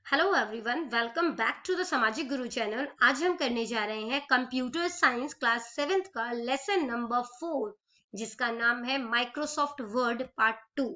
Hello everyone, welcome back to the Samajik Guru channel. आज हम करने जा रहे हैं कंप्यूटर साइंस क्लास 7th का लेसन नंबर 4, जिसका नाम है माइक्रोसॉफ्ट वर्ड पार्ट 2।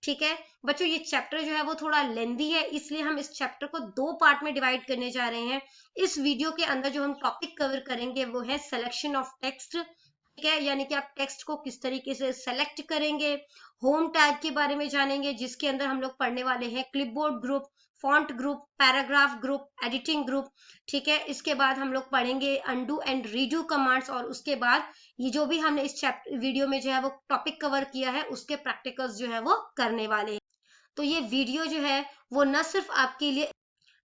ठीक है बच्चों, ये चैप्टर जो है वो थोड़ा लेंदी है, इसलिए हम इस चैप्टर को 2 पार्ट में डिवाइड करने जा रहे हैं। इस वीडियो के अंदर जो हम टॉपिक कवर करेंगे वो है सिलेक्शन ऑफ टेक्स्ट। ठीक है, यानी कि आप टेक्स्ट को किस तरीके से सेलेक्ट करेंगे। होम टैग के बारे में जानेंगे, जिसके अंदर हम लोग पढ़ने वाले हैं clipboard group, font group, paragraph group, editing group. ठीक है, इसके बाद हम लोग पढ़ेंगे अनडू एंड रीडू कमांड्स, और उसके बाद ये जो भी हमने इस चैप्टर वीडियो में जो है वो टॉपिक कवर किया है उसके प्रैक्टिकल्स जो है वो करने वाले हैं। तो ये वीडियो जो है वो न सिर्फ आपके लिए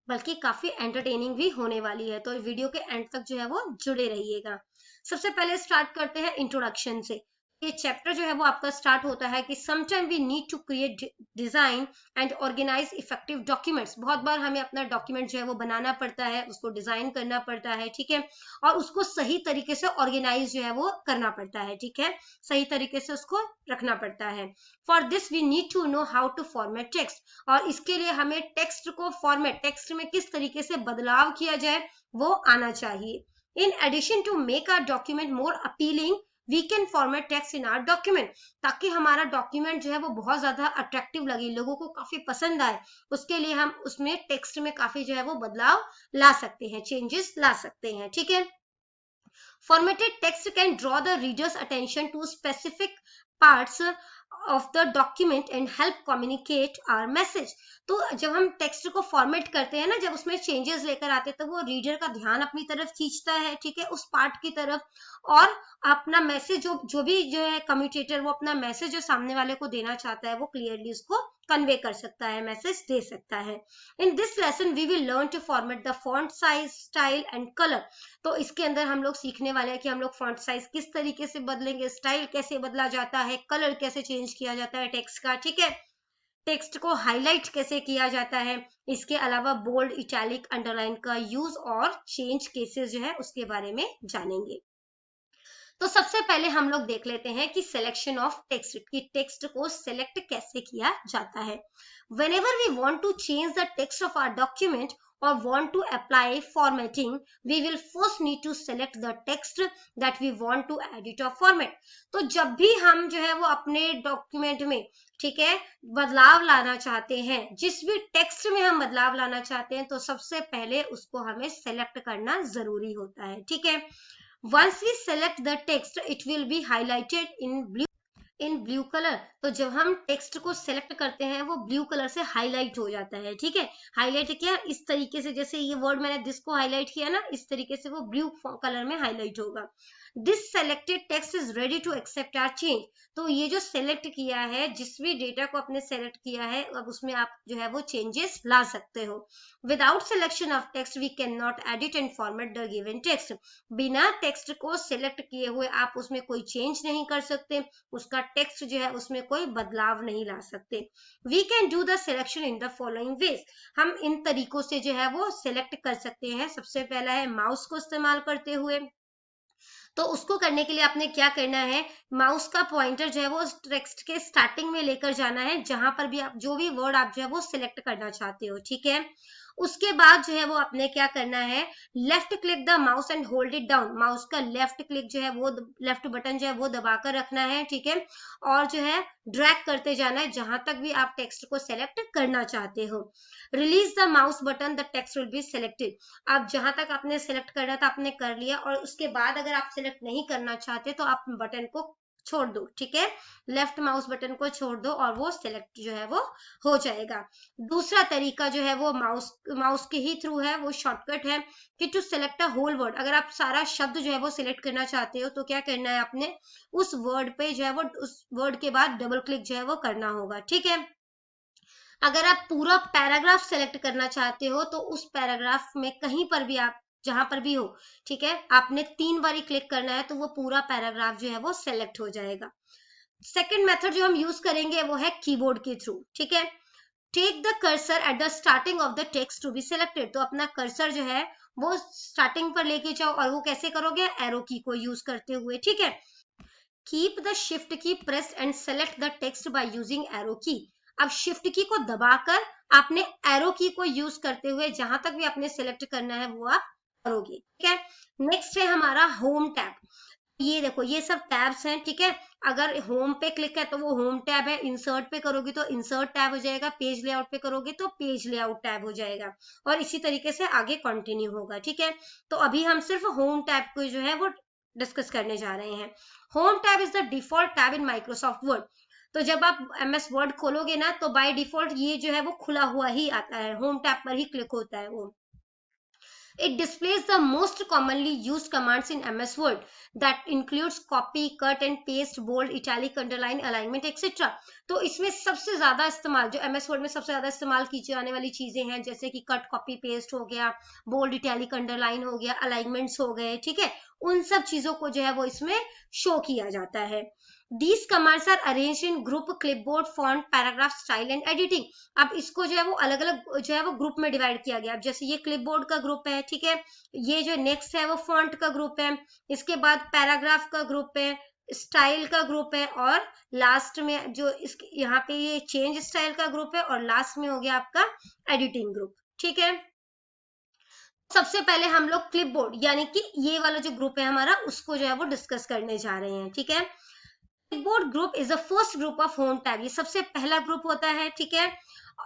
बल्कि काफी एंटरटेनिंग भी होने वाली है, तो वीडियो के एंड तक जो है वो जुड़े रहिएगा। सबसे पहले स्टार्ट करते हैं इंट्रोडक्शन से। ये चैप्टर जो है वो आपका स्टार्ट होता है कि sometime we need to create design and organize effective documents. बहुत बार हमें अपना डॉक्यूमेंट जो है वो बनाना पड़ता है, उसको डिजाइन करना पड़ता है। ठीक है, और उसको सही तरीके से ऑर्गेनाइज जो है वो करना पड़ता है। ठीक है, सही तरीके से उसको रखना पड़ता है। For this we need to know how to format text, और इसके लिए हमें टेक्स्ट को फॉर्मेट, टेक्स्ट में किस तरीके से बदलाव किया जाए वो आना चाहिए। In addition to make our document more appealing, we can format text in our document, ताकि हमारा डॉक्यूमेंट जो है वो बहुत ज्यादा अट्रैक्टिव लगे, लोगों को काफी पसंद आए। उसके लिए हम उसमें टेक्स्ट में काफी जो है वो बदलाव ला सकते हैं, चेंजेस ला सकते हैं। ठीक है, formatted text can draw the reader's attention to specific parts of the document and help communicate our message। तो जब हम टेक्स्ट को फॉर्मेट करते हैं ना, जब उसमें चेंजेस लेकर आते हैं तो वो रीडर का ध्यान अपनी तरफ खींचता है। ठीक है, उस पार्ट की तरफ, और अपना मैसेज जो भी जो है कम्युनिकेटर, वो अपना मैसेज जो सामने वाले को देना चाहता है वो क्लियरली उसको कन्वे कर सकता है, मैसेज दे सकता है। In this lesson we will learn to format the font size, style and colour. तो इसके अंदर हम लोग सीखने वाले हैं कि हम लोग फॉन्ट साइज किस तरीके से बदलेंगे, स्टाइल कैसे बदला जाता है, कलर कैसे चेंज किया जाता है टेक्स्ट का। ठीक है, टेक्स्ट को हाईलाइट कैसे किया जाता है, इसके अलावा बोल्ड, इटैलिक, अंडरलाइन का यूज और चेंज केसेस जो है उसके बारे में जानेंगे। तो सबसे पहले हम लोग देख लेते हैं कि सिलेक्शन ऑफ टेक्स्ट, कि टेक्स्ट को सिलेक्ट कैसे किया जाता है। Whenever we want to change the text of our document or want to apply formatting, we will first need to select the text that we want to edit or format। तो जब भी हम जो है वो अपने डॉक्यूमेंट में, ठीक है, बदलाव लाना चाहते हैं, जिस भी टेक्स्ट में हम बदलाव लाना चाहते हैं, तो सबसे पहले उसको हमें सेलेक्ट करना जरूरी होता है। ठीक है, once we select the text, it will be highlighted in blue colour. तो जब हम टेक्स्ट को सेलेक्ट करते हैं वो ब्लू कलर से हाईलाइट हो जाता है। ठीक है, हाईलाइट क्या, इस तरीके से, जैसे ये वर्ड मैंने दिस को हाईलाइट किया ना, इस तरीके से वो ब्लू कलर में हाईलाइट होगा। This selected text is ready to accept our change. तो ये जो सेलेक्ट किया है, जिस भी डेटा को आपने सेलेक्ट किया है, अब उसमें आप जो है वो चेंजेस ला सकते हो। Without selection of text we can not edit and format the given text. बिना टेक्स्ट को सिलेक्ट किए हुए आप उसमें कोई चेंज नहीं कर सकते, उसका टेक्स्ट जो है उसमें कोई बदलाव नहीं ला सकते। We can do the selection in the following ways. हम इन तरीकों से जो है वो सिलेक्ट कर सकते हैं। सबसे पहला है माउस को इस्तेमाल करते हुए। तो उसको करने के लिए आपने क्या करना है, माउस का पॉइंटर जो है वो टेक्स्ट के स्टार्टिंग में लेकर जाना है, जहां पर भी आप जो भी वर्ड आप जो है वो सिलेक्ट करना चाहते हो। ठीक है, उसके बाद जो है वो आपने क्या करना है, left click the mouse and hold it down. Mouse का लेफ्ट क्लिक जो है वो, लेफ्ट बटन जो है वो दबाकर रखना है। ठीक है, और जो है ड्रैग करते जाना है जहां तक भी आप टेक्स्ट को सेलेक्ट करना चाहते हो। Release the mouse button, the text will be selected. अब जहां तक आपने सेलेक्ट करना था आपने कर लिया, और उसके बाद अगर आप सेलेक्ट नहीं करना चाहते तो आप बटन को छोड़ दो। ठीक है, लेफ्ट माउस बटन को छोड़ दो और वो सिलेक्ट जो है वो हो जाएगा। दूसरा तरीका जो है वो माउस के ही थ्रू है, वो शॉर्टकट है कि to select a whole word. अगर आप सारा शब्द जो है वो सिलेक्ट करना चाहते हो तो क्या करना है, आपने उस वर्ड पे जो है वो, उस वर्ड के बाद डबल क्लिक जो है वो करना होगा। ठीक है, अगर आप पूरा पैराग्राफ सेलेक्ट करना चाहते हो तो उस पैराग्राफ में कहीं पर भी आप, जहां पर भी हो, ठीक है, आपने 3 बारी क्लिक करना है तो वो पूरा पैराग्राफ जो है वो सेलेक्ट हो जाएगा। सेकंड मेथड जो हम यूज करेंगे वो है कीबोर्ड के थ्रू। ठीक है, take the cursor at the starting of the text to be selected. तो अपना कर्सर जो है वो स्टार्टिंग पर लेके जाओ, और वो कैसे करोगे, एरो की को यूज करते हुए। ठीक है, कीप द शिफ्ट की press and select the text by using arrow की। अब शिफ्ट की को दबाकर आपने एरो की को यूज करते हुए जहां तक भी आपने सेलेक्ट करना है वो आप करोगे, ठीक है। नेक्स्ट है हमारा होम टैब। ये देखो ये सब टैब्स हैं, ठीक है। अगर होम पे क्लिक है तो वो होम टैब है, इंसर्ट पे करोगे तो इंसर्ट टैब हो जाएगा, पेज लेआउट पे करोगे तो पेज लेआउट टैब हो जाएगा, और इसी तरीके से आगे कंटिन्यू होगा, ठीक है। तो अभी हम सिर्फ होम टैब को जो है वो डिस्कस करने जा रहे हैं। Home tab is the default tab in Microsoft word. तो जब आप MS वर्ड खोलोगे ना तो बाय डिफॉल्ट ये जो है वो खुला हुआ ही आता है, होम टैब पर ही क्लिक होता है वो। It displays the most commonly used commands in MS Word that includes copy, cut and paste, bold, italic, underline, alignment, etc. तो इसमें सबसे ज्यादा इस्तेमाल जो MS Word में सबसे ज्यादा इस्तेमाल की जाने वाली चीजें हैं, जैसे कि कट, कॉपी, पेस्ट हो गया, बोल्ड, इटैलिक, अंडरलाइन हो गया, अलाइनमेंट्स हो गए, ठीक है। उन सब चीजों को जो है वो इसमें शो किया जाता है। These commands are arranged in group, clipboard, font, paragraph, style and editing. अब इसको जो है वो अलग अलग जो है वो ग्रुप में डिवाइड किया गया। अब जैसे ये क्लिपबोर्ड का ग्रुप है, ठीक है। ये जो नेक्स्ट है वो फॉन्ट का ग्रुप है, इसके बाद पैराग्राफ का ग्रुप है, स्टाइल का ग्रुप है, और लास्ट में जो इस यहाँ पे ये चेंज स्टाइल का ग्रुप है, और लास्ट में हो गया आपका एडिटिंग ग्रुप, ठीक है। सबसे पहले हम लोग क्लिपबोर्ड यानी कि ये वाला जो ग्रुप है हमारा उसको जो है वो डिस्कस करने जा रहे हैं, ठीक है। Clipboard group is the first group of home tab, ये सबसे पहला ग्रुप होता है, ठीक है।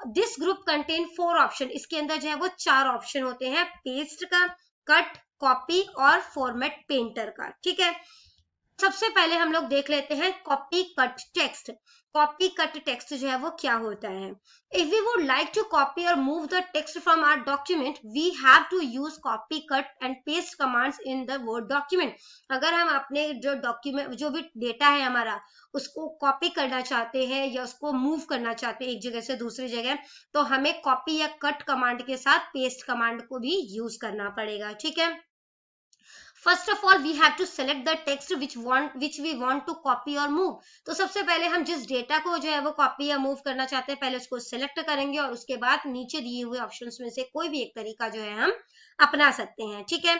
दिस ग्रुप कंटेन 4 ऑप्शन, इसके अंदर जो है वो 4 ऑप्शन होते हैं, पेस्ट का, कट, कॉपी और फॉर्मेट पेंटर का, ठीक है। सबसे पहले हम लोग देख लेते हैं copy cut text. Copy cut text जो है वो क्या होता है। If we would like to copy और move the text from our document we have to use copy cut and paste commands in the word document. अगर हम अपने जो डॉक्यूमेंट जो भी डेटा है हमारा उसको कॉपी करना चाहते हैं या उसको मूव करना चाहते हैं एक जगह से दूसरी जगह, तो हमें कॉपी या कट कमांड के साथ पेस्ट कमांड को भी यूज करना पड़ेगा, ठीक है। First of all we have to select the text which we want to copy और मूव। तो सबसे पहले हम जिस डेटा को जो है वो कॉपी या मूव करना चाहते हैं पहले उसको सेलेक्ट करेंगे, और उसके बाद नीचे दिए हुए ऑप्शंस में से कोई भी एक तरीका जो है हम अपना सकते हैं, ठीक है।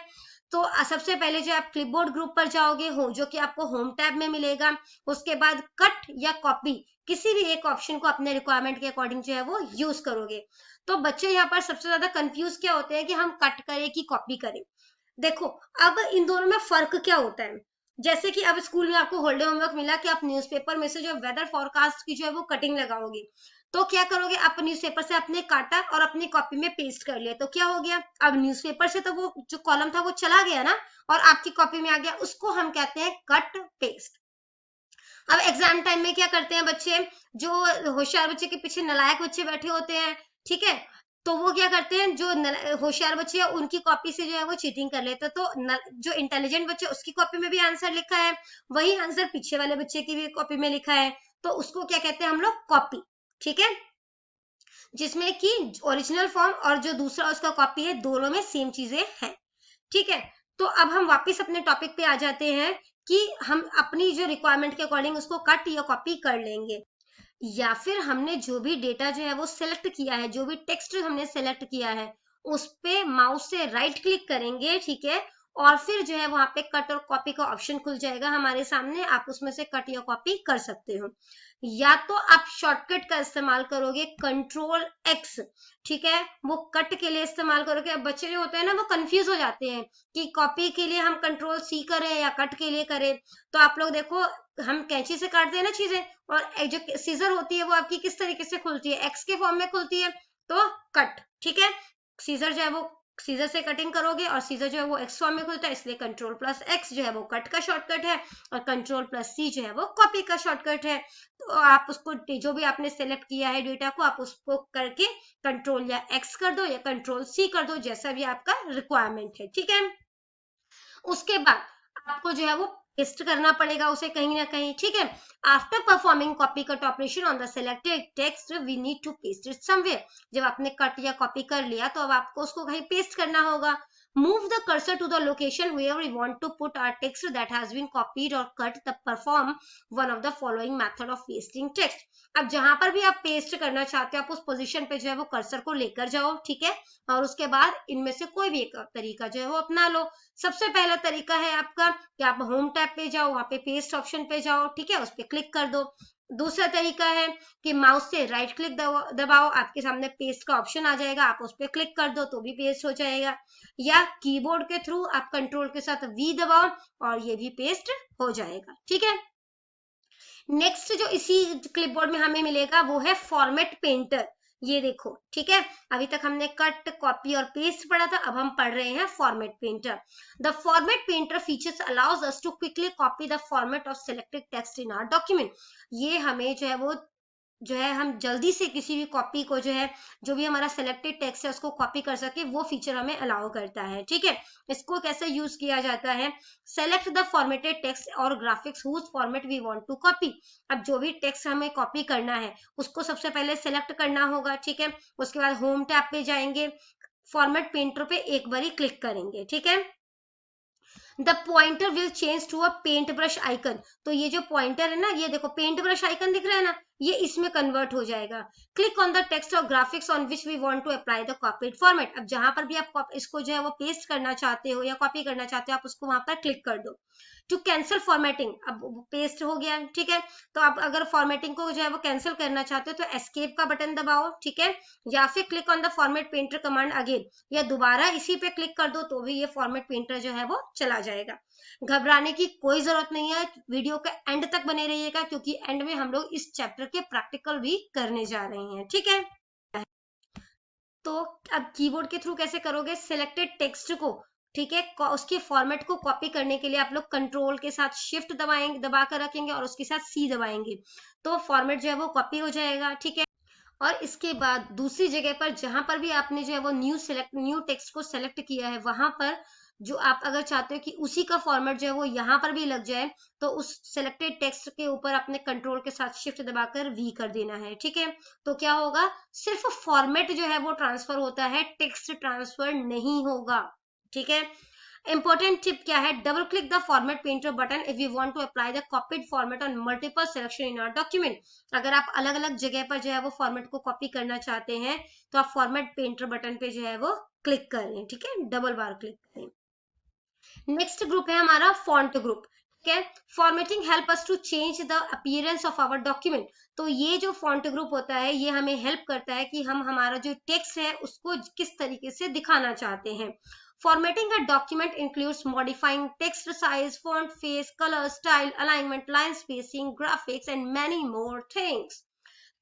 तो सबसे पहले जो आप क्लिपबोर्ड ग्रुप पर जाओगे हो जो कि आपको होम टैब में मिलेगा, उसके बाद कट या कॉपी किसी भी एक ऑप्शन को अपने रिक्वायरमेंट के अकॉर्डिंग जो है वो यूज करोगे। तो बच्चे यहाँ पर सबसे ज्यादा कंफ्यूज क्या होते हैं कि हम कट करें कि कॉपी करें। देखो अब इन दोनों में फर्क क्या होता है। जैसे कि अब स्कूल में आपको हॉलिडे होमवर्क मिला कि आप न्यूज़पेपर में से जो वेदर फोरकास्ट की जो है वो कटिंग लगाओगे, तो क्या करोगे आप न्यूज़पेपर से अपने काटा और अपनी कॉपी में पेस्ट कर लिया, तो क्या हो गया अब न्यूज़पेपर से तो वो जो कॉलम था वो चला गया ना, और आपकी कॉपी में आ गया, उसको हम कहते हैं कट पेस्ट। अब एग्जाम टाइम में क्या करते हैं बच्चे, जो होशियार बच्चे के पीछे नालायक बच्चे बैठे होते हैं, ठीक है, तो वो क्या करते हैं जो होशियार बच्चे हैं उनकी कॉपी से जो है वो चीटिंग कर लेते हैं। तो जो इंटेलिजेंट बच्चे उसकी कॉपी में भी आंसर लिखा है, वही आंसर पीछे वाले बच्चे की भी कॉपी में लिखा है, तो उसको क्या कहते हैं हम लोग कॉपी, ठीक है। जिसमें कि ओरिजिनल फॉर्म और जो दूसरा उसका कॉपी है दोनों में सेम चीजें हैं, ठीक है। तो अब हम वापस अपने टॉपिक पे आ जाते हैं कि हम अपनी जो रिक्वायरमेंट के अकॉर्डिंग उसको कट या कॉपी कर लेंगे, या फिर हमने जो भी डेटा जो है वो सिलेक्ट किया है, जो भी टेक्स्ट हमने सिलेक्ट किया है उस पे माउस से राइट क्लिक करेंगे, ठीक है, और फिर जो है वहां पे कट और कॉपी का ऑप्शन खुल जाएगा हमारे सामने, आप उसमें से कट या कॉपी कर सकते हो। या तो आप शॉर्टकट का इस्तेमाल करोगे कंट्रोल X, ठीक है, वो कट के लिए इस्तेमाल करोगे। अब बच्चे जो होते हैं ना वो कंफ्यूज हो जाते हैं कि कॉपी के लिए हम कंट्रोल C करें या कट के लिए करें। तो आप लोग देखो हम कैंची से काटते हैं ना चीजें, और जो सीजर होती है वो आपकी किस तरीके से खुलती है, एक्स के फॉर्म में खुलती है, तो कट, ठीक है। सीजर जो है वो सीजर से कटिंग करोगे और सीजर जो है वो एक्स फॉर्म में खुलता है, इसलिए कंट्रोल प्लस एक्स जो है वो कट का शॉर्टकट है, और कंट्रोल प्लस सी जो है वो कॉपी का शॉर्टकट है। तो आप उसको जो भी आपने सेलेक्ट किया है डेटा को आप उसको करके कंट्रोल या एक्स कर दो या कंट्रोल सी कर दो, जैसा भी आपका रिक्वायरमेंट है, ठीक है। उसके बाद आपको जो है वो पेस्ट करना पड़ेगा उसे कहीं ना कहीं, ठीक है। After performing copy cut operation on the selected text we need to paste it somewhere. जब आपने कट या कॉपी कर लिया तो अब आपको उसको कहीं पेस्ट करना होगा। Move the cursor to the location where we want to put our text that has been copied or cut to perform one of the following method of pasting text. अब जहां पर भी आप पेस्ट करना चाहते हो आप उस पोजीशन पे जो है वो कर्सर को लेकर जाओ, ठीक है, और उसके बाद इनमें से कोई भी एक तरीका जो है वो अपना लो। सबसे पहला तरीका है आपका कि आप होम टैब पे जाओ, वहां पे पेस्ट ऑप्शन पे जाओ, ठीक है, उस पर क्लिक कर दो। दूसरा तरीका है कि माउस से राइट क्लिक दबाओ, आपके सामने पेस्ट का ऑप्शन आ जाएगा, आप उस पर क्लिक कर दो तो भी पेस्ट हो जाएगा। या कीबोर्ड के थ्रू आप कंट्रोल के साथ वी दबाओ और ये भी पेस्ट हो जाएगा, ठीक है। नेक्स्ट जो इसी क्लिपबोर्ड में हमें मिलेगा वो है फॉर्मेट पेंटर। ये देखो, ठीक है, अभी तक हमने कट, कॉपी और पेस्ट पढ़ा था, अब हम पढ़ रहे हैं format painter. The format painter features allows us to quickly copy the format of selected text in our document. ये हमें जो है वो जो है हम जल्दी से किसी भी कॉपी को जो है जो भी हमारा सिलेक्टेड टेक्स्ट है उसको कॉपी कर सके, वो फीचर हमें अलाउ करता है, ठीक है। इसको कैसे यूज किया जाता है, सेलेक्ट द फॉर्मेटेड टेक्स्ट और graphics whose format we want to copy. अब जो भी टेक्स्ट हमें कॉपी करना है उसको सबसे पहले सेलेक्ट करना होगा, ठीक है, उसके बाद होम टैब पे जाएंगे, फॉर्मेट पेंटर पे एक बार ही क्लिक करेंगे, ठीक है। The pointer will change to a paint brush icon. तो ये जो पॉइंटर है ना, ये देखो पेंट ब्रश आइकन दिख रहा है ना, ये इसमें कन्वर्ट हो जाएगा। क्लिक ऑन द टेक्स्ट और graphics on which we want to apply the copied format. अब जहां पर भी आप इसको जो है वो पेस्ट करना चाहते हो या कॉपी करना चाहते हो आप उसको वहां पर क्लिक कर दो। टू कैंसिल फॉर्मेटिंग, अब पेस्ट हो गया, ठीक है, तो आप अगर फॉर्मेटिंग को जो है वो कैंसिल करना चाहते हो तो एस्केप का बटन दबाओ, ठीक है, या फिर click on the format painter command again, या दोबारा इसी पे क्लिक कर दो तो भी ये फॉर्मेट पेंटर जो है वो चला जाएगा। घबराने की कोई जरूरत नहीं है, वीडियो के एंड तक बने रहिएगा क्योंकि एंड में हम लोग इस चैप्टर के प्रैक्टिकल भी करने जा रहे हैं, ठीक है। तो अब कीबोर्ड के थ्रू कैसे करोगे, सिलेक्टेड टेक्स्ट को, ठीक है, उसके फॉर्मेट को कॉपी करने के लिए आप लोग कंट्रोल के साथ शिफ्ट दबाएंगे, दबा कर रखेंगे और उसके साथ सी दबाएंगे तो फॉर्मेट जो है वो कॉपी हो जाएगा, ठीक है। और इसके बाद दूसरी जगह पर जहां पर भी आपने जो है वो न्यू टेक्स्ट को सेलेक्ट किया है वहां पर जो आप अगर चाहते हो कि उसी का फॉर्मेट जो है वो यहाँ पर भी लग जाए तो उस सेलेक्टेड टेक्स्ट के ऊपर अपने कंट्रोल के साथ शिफ्ट दबाकर वी कर देना है, ठीक है। तो क्या होगा, सिर्फ फॉर्मेट जो है वो ट्रांसफर होता है, टेक्स्ट ट्रांसफर नहीं होगा, ठीक है। इंपॉर्टेंट टिप क्या है, double click the format painter button if you want to apply the copied format on multiple selection in our document. अगर आप अलग अलग जगह पर जो है वो फॉर्मेट को कॉपी करना चाहते हैं तो आप फॉर्मेट पेंटर बटन पे जो है वो क्लिक करें, ठीक है, डबल बार क्लिक करें। नेक्स्ट ग्रुप है हमारा फॉन्ट ग्रुप, ठीक है। Formatting help us to change the appearance of our document. तो ये जो फॉन्ट ग्रुप होता है ये हमें हेल्प करता है कि हम हमारा जो टेक्स्ट है उसको किस तरीके से दिखाना चाहते हैं। Formatting a document includes modifying text size, font face, color, style, alignment, line spacing, graphics, and many more things.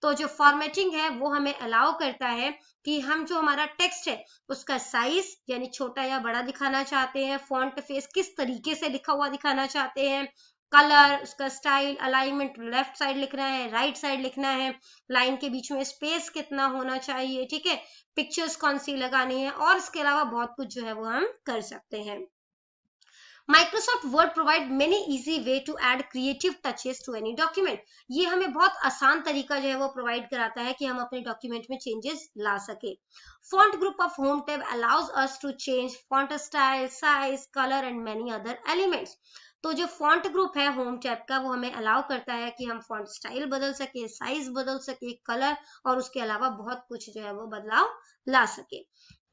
तो जो फॉर्मेटिंग है वो हमें अलाउ करता है कि हम जो हमारा टेक्स्ट है उसका साइज यानी छोटा या बड़ा दिखाना चाहते हैं, फॉन्ट फेस किस तरीके से लिखा हुआ दिखाना चाहते हैं, कलर, उसका स्टाइल, अलाइनमेंट, लेफ्ट साइड लिखना है, राइट साइड लिखना है, लाइन के बीच में स्पेस कितना होना चाहिए, ठीक है, पिक्चर्स कौन सी लगानी है और इसके अलावा बहुत कुछ जो है वो हम कर सकते हैं। Microsoft Word provide many easy way to add creative touches to any document. ये हमें बहुत आसान तरीका जो है वो प्रोवाइड कराता है कि हम अपने डॉक्यूमेंट में चेंजेस ला सके। Font group of home tab allows us to change font style, size, color and many other elements. तो जो फॉन्ट ग्रुप है होम टैब का वो हमें अलाउ करता है कि हम फॉन्ट स्टाइल बदल सके, साइज बदल सके, कलर और उसके अलावा बहुत कुछ जो है वो बदलाव ला सके।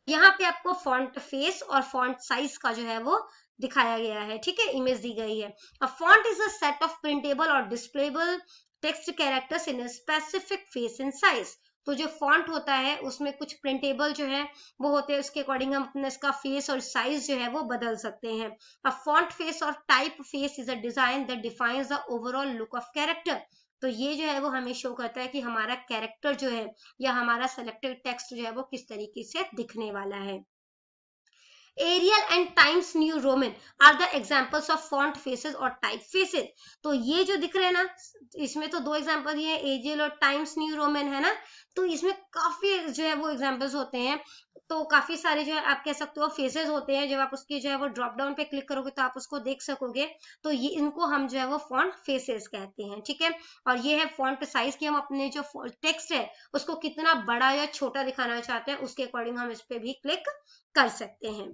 यहाँ पे आपको फॉन्ट फेस और फॉन्ट साइज का जो है वो दिखाया गया है, ठीक है, इमेज दी गई है। A font is a set of printable और displayable text characters in a specific face and size. तो जो फॉन्ट होता है उसमें कुछ प्रिंटेबल जो है वो होते हैं, उसके अकॉर्डिंग हम अपने इसका फेस और साइज जो है वो बदल सकते हैं। अ फॉन्ट फेस और type face is a design that defines the overall look of character. तो ये जो है वो हमें शो करता है कि हमारा कैरेक्टर जो है या हमारा सेलेक्टेड टेक्स्ट जो है वो किस तरीके से दिखने वाला है। Arial and Times New Roman are the examples of font faces और टाइप फेसेस। तो ये जो दिख रहे हैं ना, इसमें तो दो एग्जाम्पल ये एरियल और टाइम्स न्यू रोमन है ना, तो इसमें काफी जो है वो एग्जाम्पल्स होते हैं। तो काफी सारे जो है आप कह सकते हो फेसेस होते हैं, जब आप उसके जो है वो ड्रॉप डाउन पे क्लिक करोगे तो आप उसको देख सकोगे। तो ये इनको हम जो है वो फॉन्ट फेसेस कहते हैं, ठीक है। और ये है फॉन्ट साइज की हम अपने जो टेक्स्ट है उसको कितना बड़ा या छोटा दिखाना चाहते हैं उसके अकॉर्डिंग हम इस पे भी क्लिक कर सकते हैं।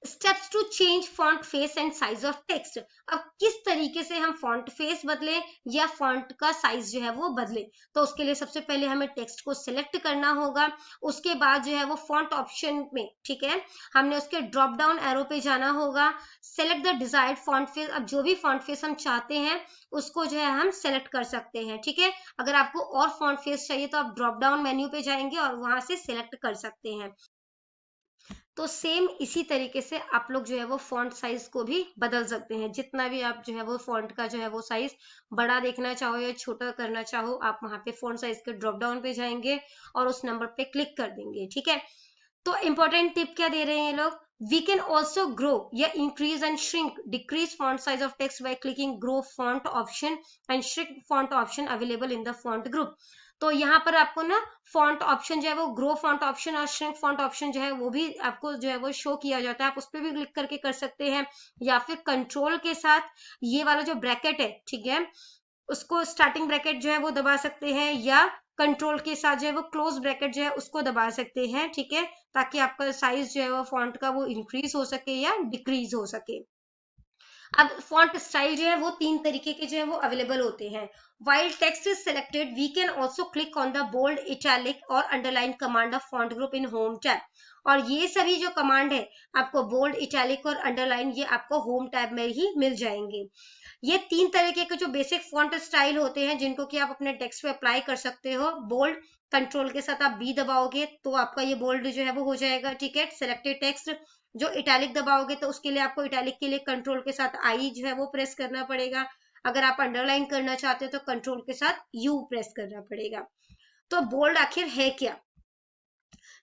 Steps to change font face and size of text. अब किस तरीके से हम फॉन्ट फेस बदले या फॉन्ट का साइज जो है वो बदले, तो उसके लिए सबसे पहले हमें टेक्स्ट को सिलेक्ट करना होगा। उसके बाद जो है वो फॉन्ट ऑप्शन में, ठीक है, हमने उसके ड्रॉप डाउन एरो पे जाना होगा। Select the desired font face. अब जो भी फॉन्ट फेस हम चाहते हैं उसको जो है हम सेलेक्ट कर सकते हैं, ठीक है। अगर आपको और फॉन्ट फेस चाहिए तो आप ड्रॉप डाउन मेन्यू पे जाएंगे और वहां से सिलेक्ट कर सकते हैं। तो सेम इसी तरीके से आप लोग जो है वो फॉन्ट साइज को भी बदल सकते हैं। जितना भी आप जो है वो फॉन्ट का जो है वो साइज बड़ा देखना चाहो या छोटा करना चाहो, आप वहां पे फॉन्ट साइज के ड्रॉप डाउन पे जाएंगे और उस नंबर पे क्लिक कर देंगे, ठीक है। तो इंपॉर्टेंट टिप क्या दे रहे हैं ये लोग, वी कैन ऑल्सो ग्रो या increase and shrink decrease font size of text by clicking grow font option and shrink font option available in the font group. तो यहाँ पर आपको ना फॉन्ट ऑप्शन जो है वो ग्रो फॉन्ट ऑप्शन और श्रिंक फॉन्ट ऑप्शन जो है वो भी आपको जो है वो शो किया जाता है। आप उस पर भी क्लिक करके कर सकते हैं, या फिर कंट्रोल के साथ ये वाला जो ब्रैकेट है, ठीक है, उसको स्टार्टिंग ब्रैकेट जो है वो दबा सकते हैं, या कंट्रोल के साथ जो है वो क्लोज ब्रैकेट जो है उसको दबा सकते हैं, ठीक है, ताकि आपका साइज जो है वो फॉन्ट का वो इंक्रीज हो सके या डिक्रीज हो सके। अब फॉन्ट स्टाइल जो है वो 3 तरीके के जो है वो अवेलेबल होते हैं। While text is selected, we can also click on the bold, italic और underline command of font group in home tab। और ये सभी जो कमांड है आपको बोल्ड, इटैलिक और अंडरलाइन, ये आपको होम टैब में ही मिल जाएंगे। ये 3 तरीके के जो बेसिक फॉन्ट स्टाइल होते हैं जिनको कि आप अपने टेक्स्ट पे अप्लाई कर सकते हो। बोल्ड, कंट्रोल के साथ आप बी दबाओगे तो आपका ये बोल्ड जो है वो हो जाएगा, ठीक है, सेलेक्टेड टेक्स्ट। जो इटैलिक दबाओगे तो उसके लिए आपको इटैलिक के लिए कंट्रोल के साथ आई जो है वो प्रेस करना पड़ेगा। अगर आप अंडरलाइन करना चाहते हो तो कंट्रोल के साथ यू प्रेस करना पड़ेगा। तो बोल्ड आखिर है क्या,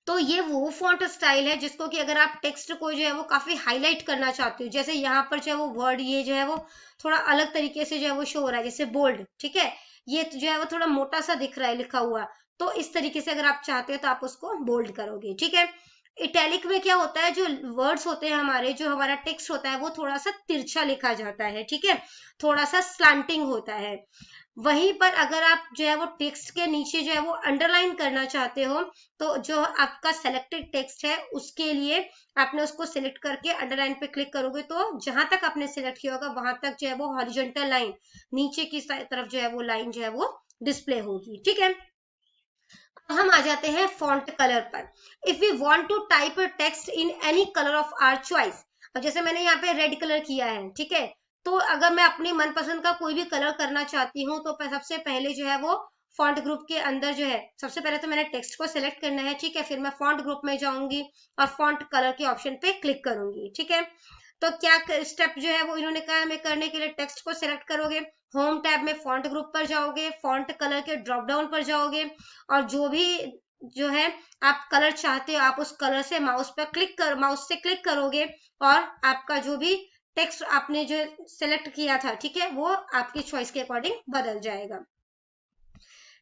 तो ये वो फॉन्ट स्टाइल है जिसको कि अगर आप टेक्स्ट को जो है वो काफी हाईलाइट करना चाहते हो, जैसे यहाँ पर जो है वो वर्ड ये जो है वो थोड़ा अलग तरीके से जो है वो शो हो रहा है, जैसे बोल्ड, ठीक है, ये जो है वो थोड़ा मोटा सा दिख रहा है लिखा हुआ, तो इस तरीके से अगर आप चाहते हो तो आप उसको बोल्ड करोगे, ठीक है। इटैलिक में क्या होता है, जो वर्ड्स होते हैं हमारे, जो हमारा टेक्स्ट होता है वो थोड़ा सा तिरछा लिखा जाता है, ठीक है, थोड़ा सा स्लांटिंग होता है। वहीं पर अगर आप जो है वो टेक्स्ट के नीचे जो है वो अंडरलाइन करना चाहते हो, तो जो आपका सेलेक्टेड टेक्स्ट है उसके लिए आपने उसको सिलेक्ट करके अंडरलाइन पे क्लिक करोगे तो जहां तक आपने सिलेक्ट किया होगा वहां तक जो है वो हॉरिजॉन्टल लाइन, नीचे की तरफ जो है वो लाइन जो है वो डिस्प्ले होगी, ठीक है। अब हम आ जाते हैं फॉन्ट कलर पर। If we want to type a text in any colour of our choice, अब जैसे मैंने यहाँ पे रेड कलर किया है, ठीक है, तो अगर मैं अपनी मनपसंद का कोई भी कलर करना चाहती हूँ तो सबसे पहले जो है वो फॉन्ट ग्रुप के अंदर जो है सबसे पहले तो मैंने टेक्स्ट को सिलेक्ट करना है, ठीक है, फिर मैं फॉन्ट ग्रुप में जाऊंगी और फॉन्ट कलर के ऑप्शन पे क्लिक करूंगी, ठीक है। तो क्या स्टेप जो है वो इन्होंने कहा हमें करने के लिए, टेक्स्ट को सिलेक्ट करोगे, होम टैब में फॉन्ट ग्रुप पर जाओगे, फॉन्ट कलर के ड्रॉप डाउन पर जाओगे और जो भी जो है आप कलर चाहते हो आप उस कलर से माउस से क्लिक करोगे और आपका जो भी टेक्स्ट आपने जो सेलेक्ट किया था, ठीक है, वो आपकी चॉइस के अकॉर्डिंग बदल जाएगा।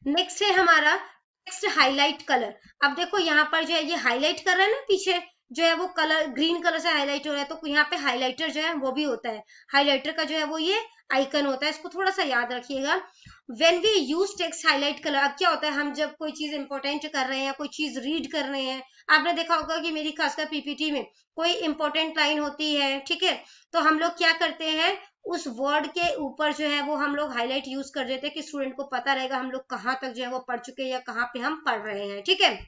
नेक्स्ट है हमारा टेक्स्ट हाईलाइट कलर। अब देखो यहाँ पर जो है ये हाईलाइट कर रहा है ना, पीछे जो है वो कलर ग्रीन कलर से हाईलाइट हो रहा है, तो यहाँ पे हाईलाइटर जो है वो भी होता है। हाईलाइटर का जो है वो ये आइकन होता है, इसको थोड़ा सा याद रखिएगा। When we use text highlight colour, अब क्या होता है, हम जब कोई चीज इंपॉर्टेंट कर रहे हैं, कोई चीज रीड कर रहे हैं, आपने देखा होगा कि मेरी खासकर पीपीटी में कोई इंपॉर्टेंट लाइन होती है, ठीक है, तो हम लोग क्या करते हैं, उस वर्ड के ऊपर जो है वो हम लोग हाईलाइट यूज कर देते हैं कि स्टूडेंट को पता रहेगा हम लोग कहाँ तक जो है वो पढ़ चुके हैं या कहाँ पे हम पढ़ रहे हैं, ठीक है।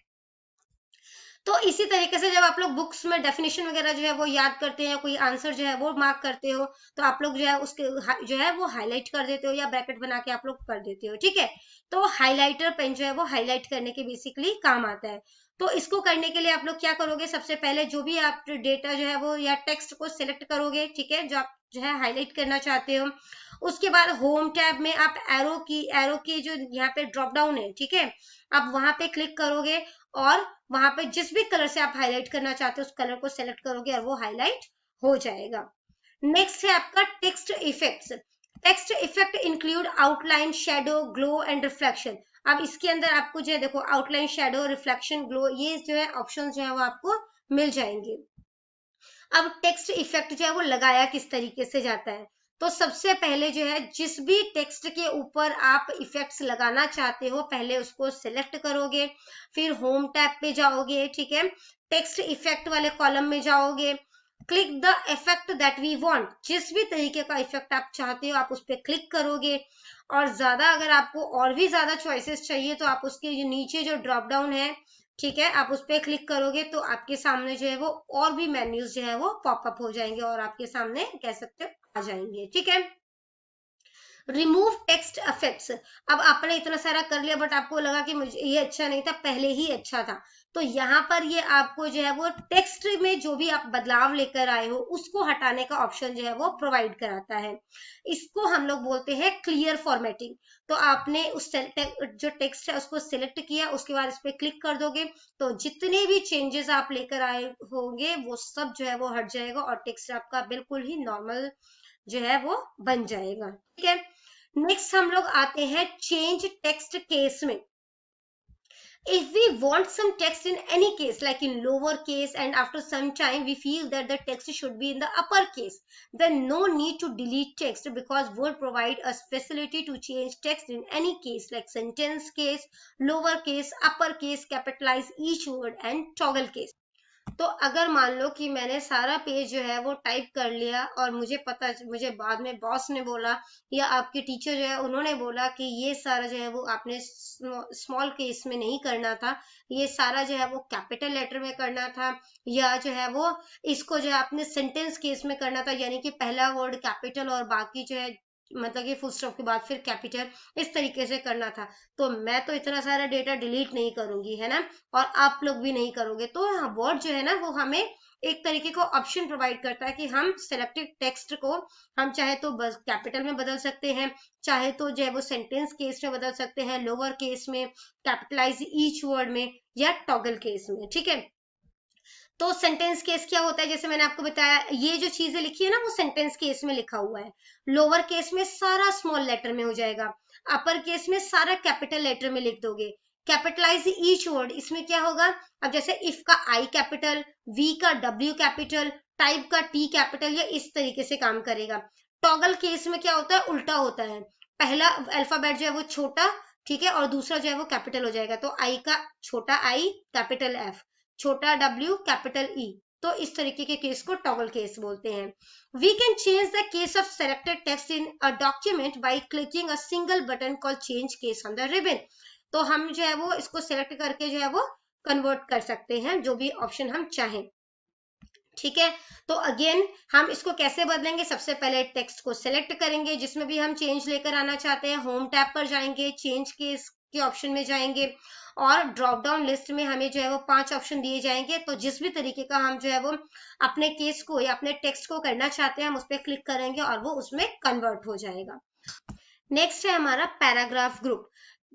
तो इसी तरीके से जब आप लोग बुक्स में डेफिनेशन वगैरह जो है वो याद करते हैं, कोई आंसर जो है वो मार्क करते हो, तो आप लोग जो है उसके जो है वो हाईलाइट कर देते हो या ब्रैकेट बना के आप लोग कर देते हो, ठीक है। तो हाईलाइटर पेन जो है वो हाईलाइट करने के बेसिकली काम आता है। तो इसको करने के लिए आप लोग क्या करोगे, सबसे पहले जो भी आप डेटा जो है वो या टेक्स्ट को सिलेक्ट करोगे, ठीक है, जो आप जो है हाईलाइट करना चाहते हो। उसके बाद होम टैब में आप एरो की जो यहाँ पे ड्रॉप डाउन है, ठीक है, आप वहां पे क्लिक करोगे और वहां पे जिस भी कलर से आप हाईलाइट करना चाहते हो उस कलर को सेलेक्ट करोगे और वो हाईलाइट हो जाएगा। नेक्स्ट है आपका text effects. Text effect include outline, shadow, glow and reflection. अब इसके अंदर आपको जो है देखो आउटलाइन, शेडो, रिफ्लेक्शन, ग्लो, ये जो है ऑप्शन जो है वो आपको मिल जाएंगे। अब टेक्स्ट इफेक्ट जो है वो लगाया किस तरीके से जाता है, तो सबसे पहले जो है जिस भी टेक्स्ट के ऊपर आप इफेक्ट्स लगाना चाहते हो पहले उसको सिलेक्ट करोगे, फिर होम टैब पे जाओगे, ठीक है, टेक्स्ट इफेक्ट वाले कॉलम में जाओगे, click the effect that we want, जिस भी तरीके का इफेक्ट आप चाहते हो आप उस पर क्लिक करोगे। और ज्यादा अगर आपको और भी ज्यादा चॉइसेस चाहिए तो आप उसके जो नीचे जो ड्रॉप डाउन है, ठीक है, आप उस पर क्लिक करोगे तो आपके सामने जो है वो और भी मेन्यूज जो है वो पॉपअप हो जाएंगे और आपके सामने कह सकते हो आ जाएंगे, ठीक है। रिमूव टेक्स्ट इफेक्ट्स, अब आपने इतना सारा कर लिया बट आपको लगा कि मुझे ये अच्छा नहीं था, पहले ही अच्छा था, तो यहाँ पर ये आपको जो है वो टेक्स्ट में जो भी आप बदलाव लेकर आए हो उसको हटाने का ऑप्शन जो है वो प्रोवाइड कराता है। इसको हम लोग बोलते हैं क्लियर फॉर्मेटिंग। तो आपने उस जो टेक्स्ट है उसको सिलेक्ट किया, उसके बाद इस पर क्लिक कर दोगे तो जितने भी चेंजेस आप लेकर आए होंगे वो सब जो है वो हट जाएगा और टेक्स्ट आपका बिल्कुल ही नॉर्मल जो है वो बन जाएगा, ठीक है। नेक्स्ट हम लोग आते हैं चेंज टेक्स्ट केस में। If we want some text in any case, like in lower case, and after some time we feel that the text should be in the upper case, then no need to delete text because Word provide a facility to change text in any case, like sentence case, lower case, upper case, capitalize each word, and toggle case. तो अगर मान लो कि मैंने सारा page जो है वो type कर लिया और मुझे बाद में बॉस ने बोला या आपके टीचर जो है उन्होंने बोला कि ये सारा जो है वो आपने स्मॉल केस में नहीं करना था, ये सारा जो है वो कैपिटल लेटर में करना था, या जो है वो इसको जो है आपने सेंटेंस केस में करना था, यानी कि पहला वर्ड कैपिटल और बाकी जो है मतलब कि फुल स्टॉप के बाद फिर कैपिटल, इस तरीके से करना था, तो मैं तो इतना सारा डेटा डिलीट नहीं करूंगी, है ना, और आप लोग भी नहीं करोगे। तो वर्ड जो है ना वो हमें एक तरीके का ऑप्शन प्रोवाइड करता है कि हम सिलेक्टेड टेक्स्ट को हम चाहे तो बस कैपिटल में बदल सकते हैं, चाहे तो जो है वो सेंटेंस केस में बदल सकते हैं, लोअर केस में, कैपिटलाइज ईच वर्ड में, या टॉगल केस में, ठीक है। तो सेंटेंस केस क्या होता है, जैसे मैंने आपको बताया ये जो चीजें लिखी है ना वो सेंटेंस केस में लिखा हुआ है। लोअर केस में सारा स्मॉल लेटर में हो जाएगा, अपर केस में सारा कैपिटल लेटर में लिख दोगे। कैपिटलाइज ईच वर्ड, इसमें क्या होगा, अब जैसे इफ का आई कैपिटल, वी का डब्ल्यू कैपिटल, टाइप का टी कैपिटल, या इस तरीके से काम करेगा। टॉगल केस में क्या होता है, उल्टा होता है, पहला अल्फाबेट जो है वो छोटा, ठीक है, और दूसरा जो है वो कैपिटल हो जाएगा, तो आई का छोटा आई कैपिटल एफ, छोटा w कैपिटल E, तो इस तरीके के केस को टॉगल केस बोलते हैं। We can change the case of selected text in a document by clicking a single button called change case on the ribbon. तो हम जो है वो इसको सेलेक्ट करके जो है वो कन्वर्ट कर सकते हैं जो भी ऑप्शन हम चाहें, ठीक है। तो अगेन हम इसको कैसे बदलेंगे, सबसे पहले टेक्स्ट को सिलेक्ट करेंगे जिसमें भी हम चेंज लेकर आना चाहते हैं, होम टैब पर जाएंगे, चेंज केस के ऑप्शन में जाएंगे और ड्रॉप डाउन लिस्ट में हमें जो है वो 5 ऑप्शन दिए जाएंगे, तो जिस भी तरीके का हम जो है वो अपने केस को या अपने टेक्स्ट को करना चाहते हैं हम उस पर क्लिक करेंगे और वो उसमें कन्वर्ट हो जाएगा। नेक्स्ट है हमारा paragraph group.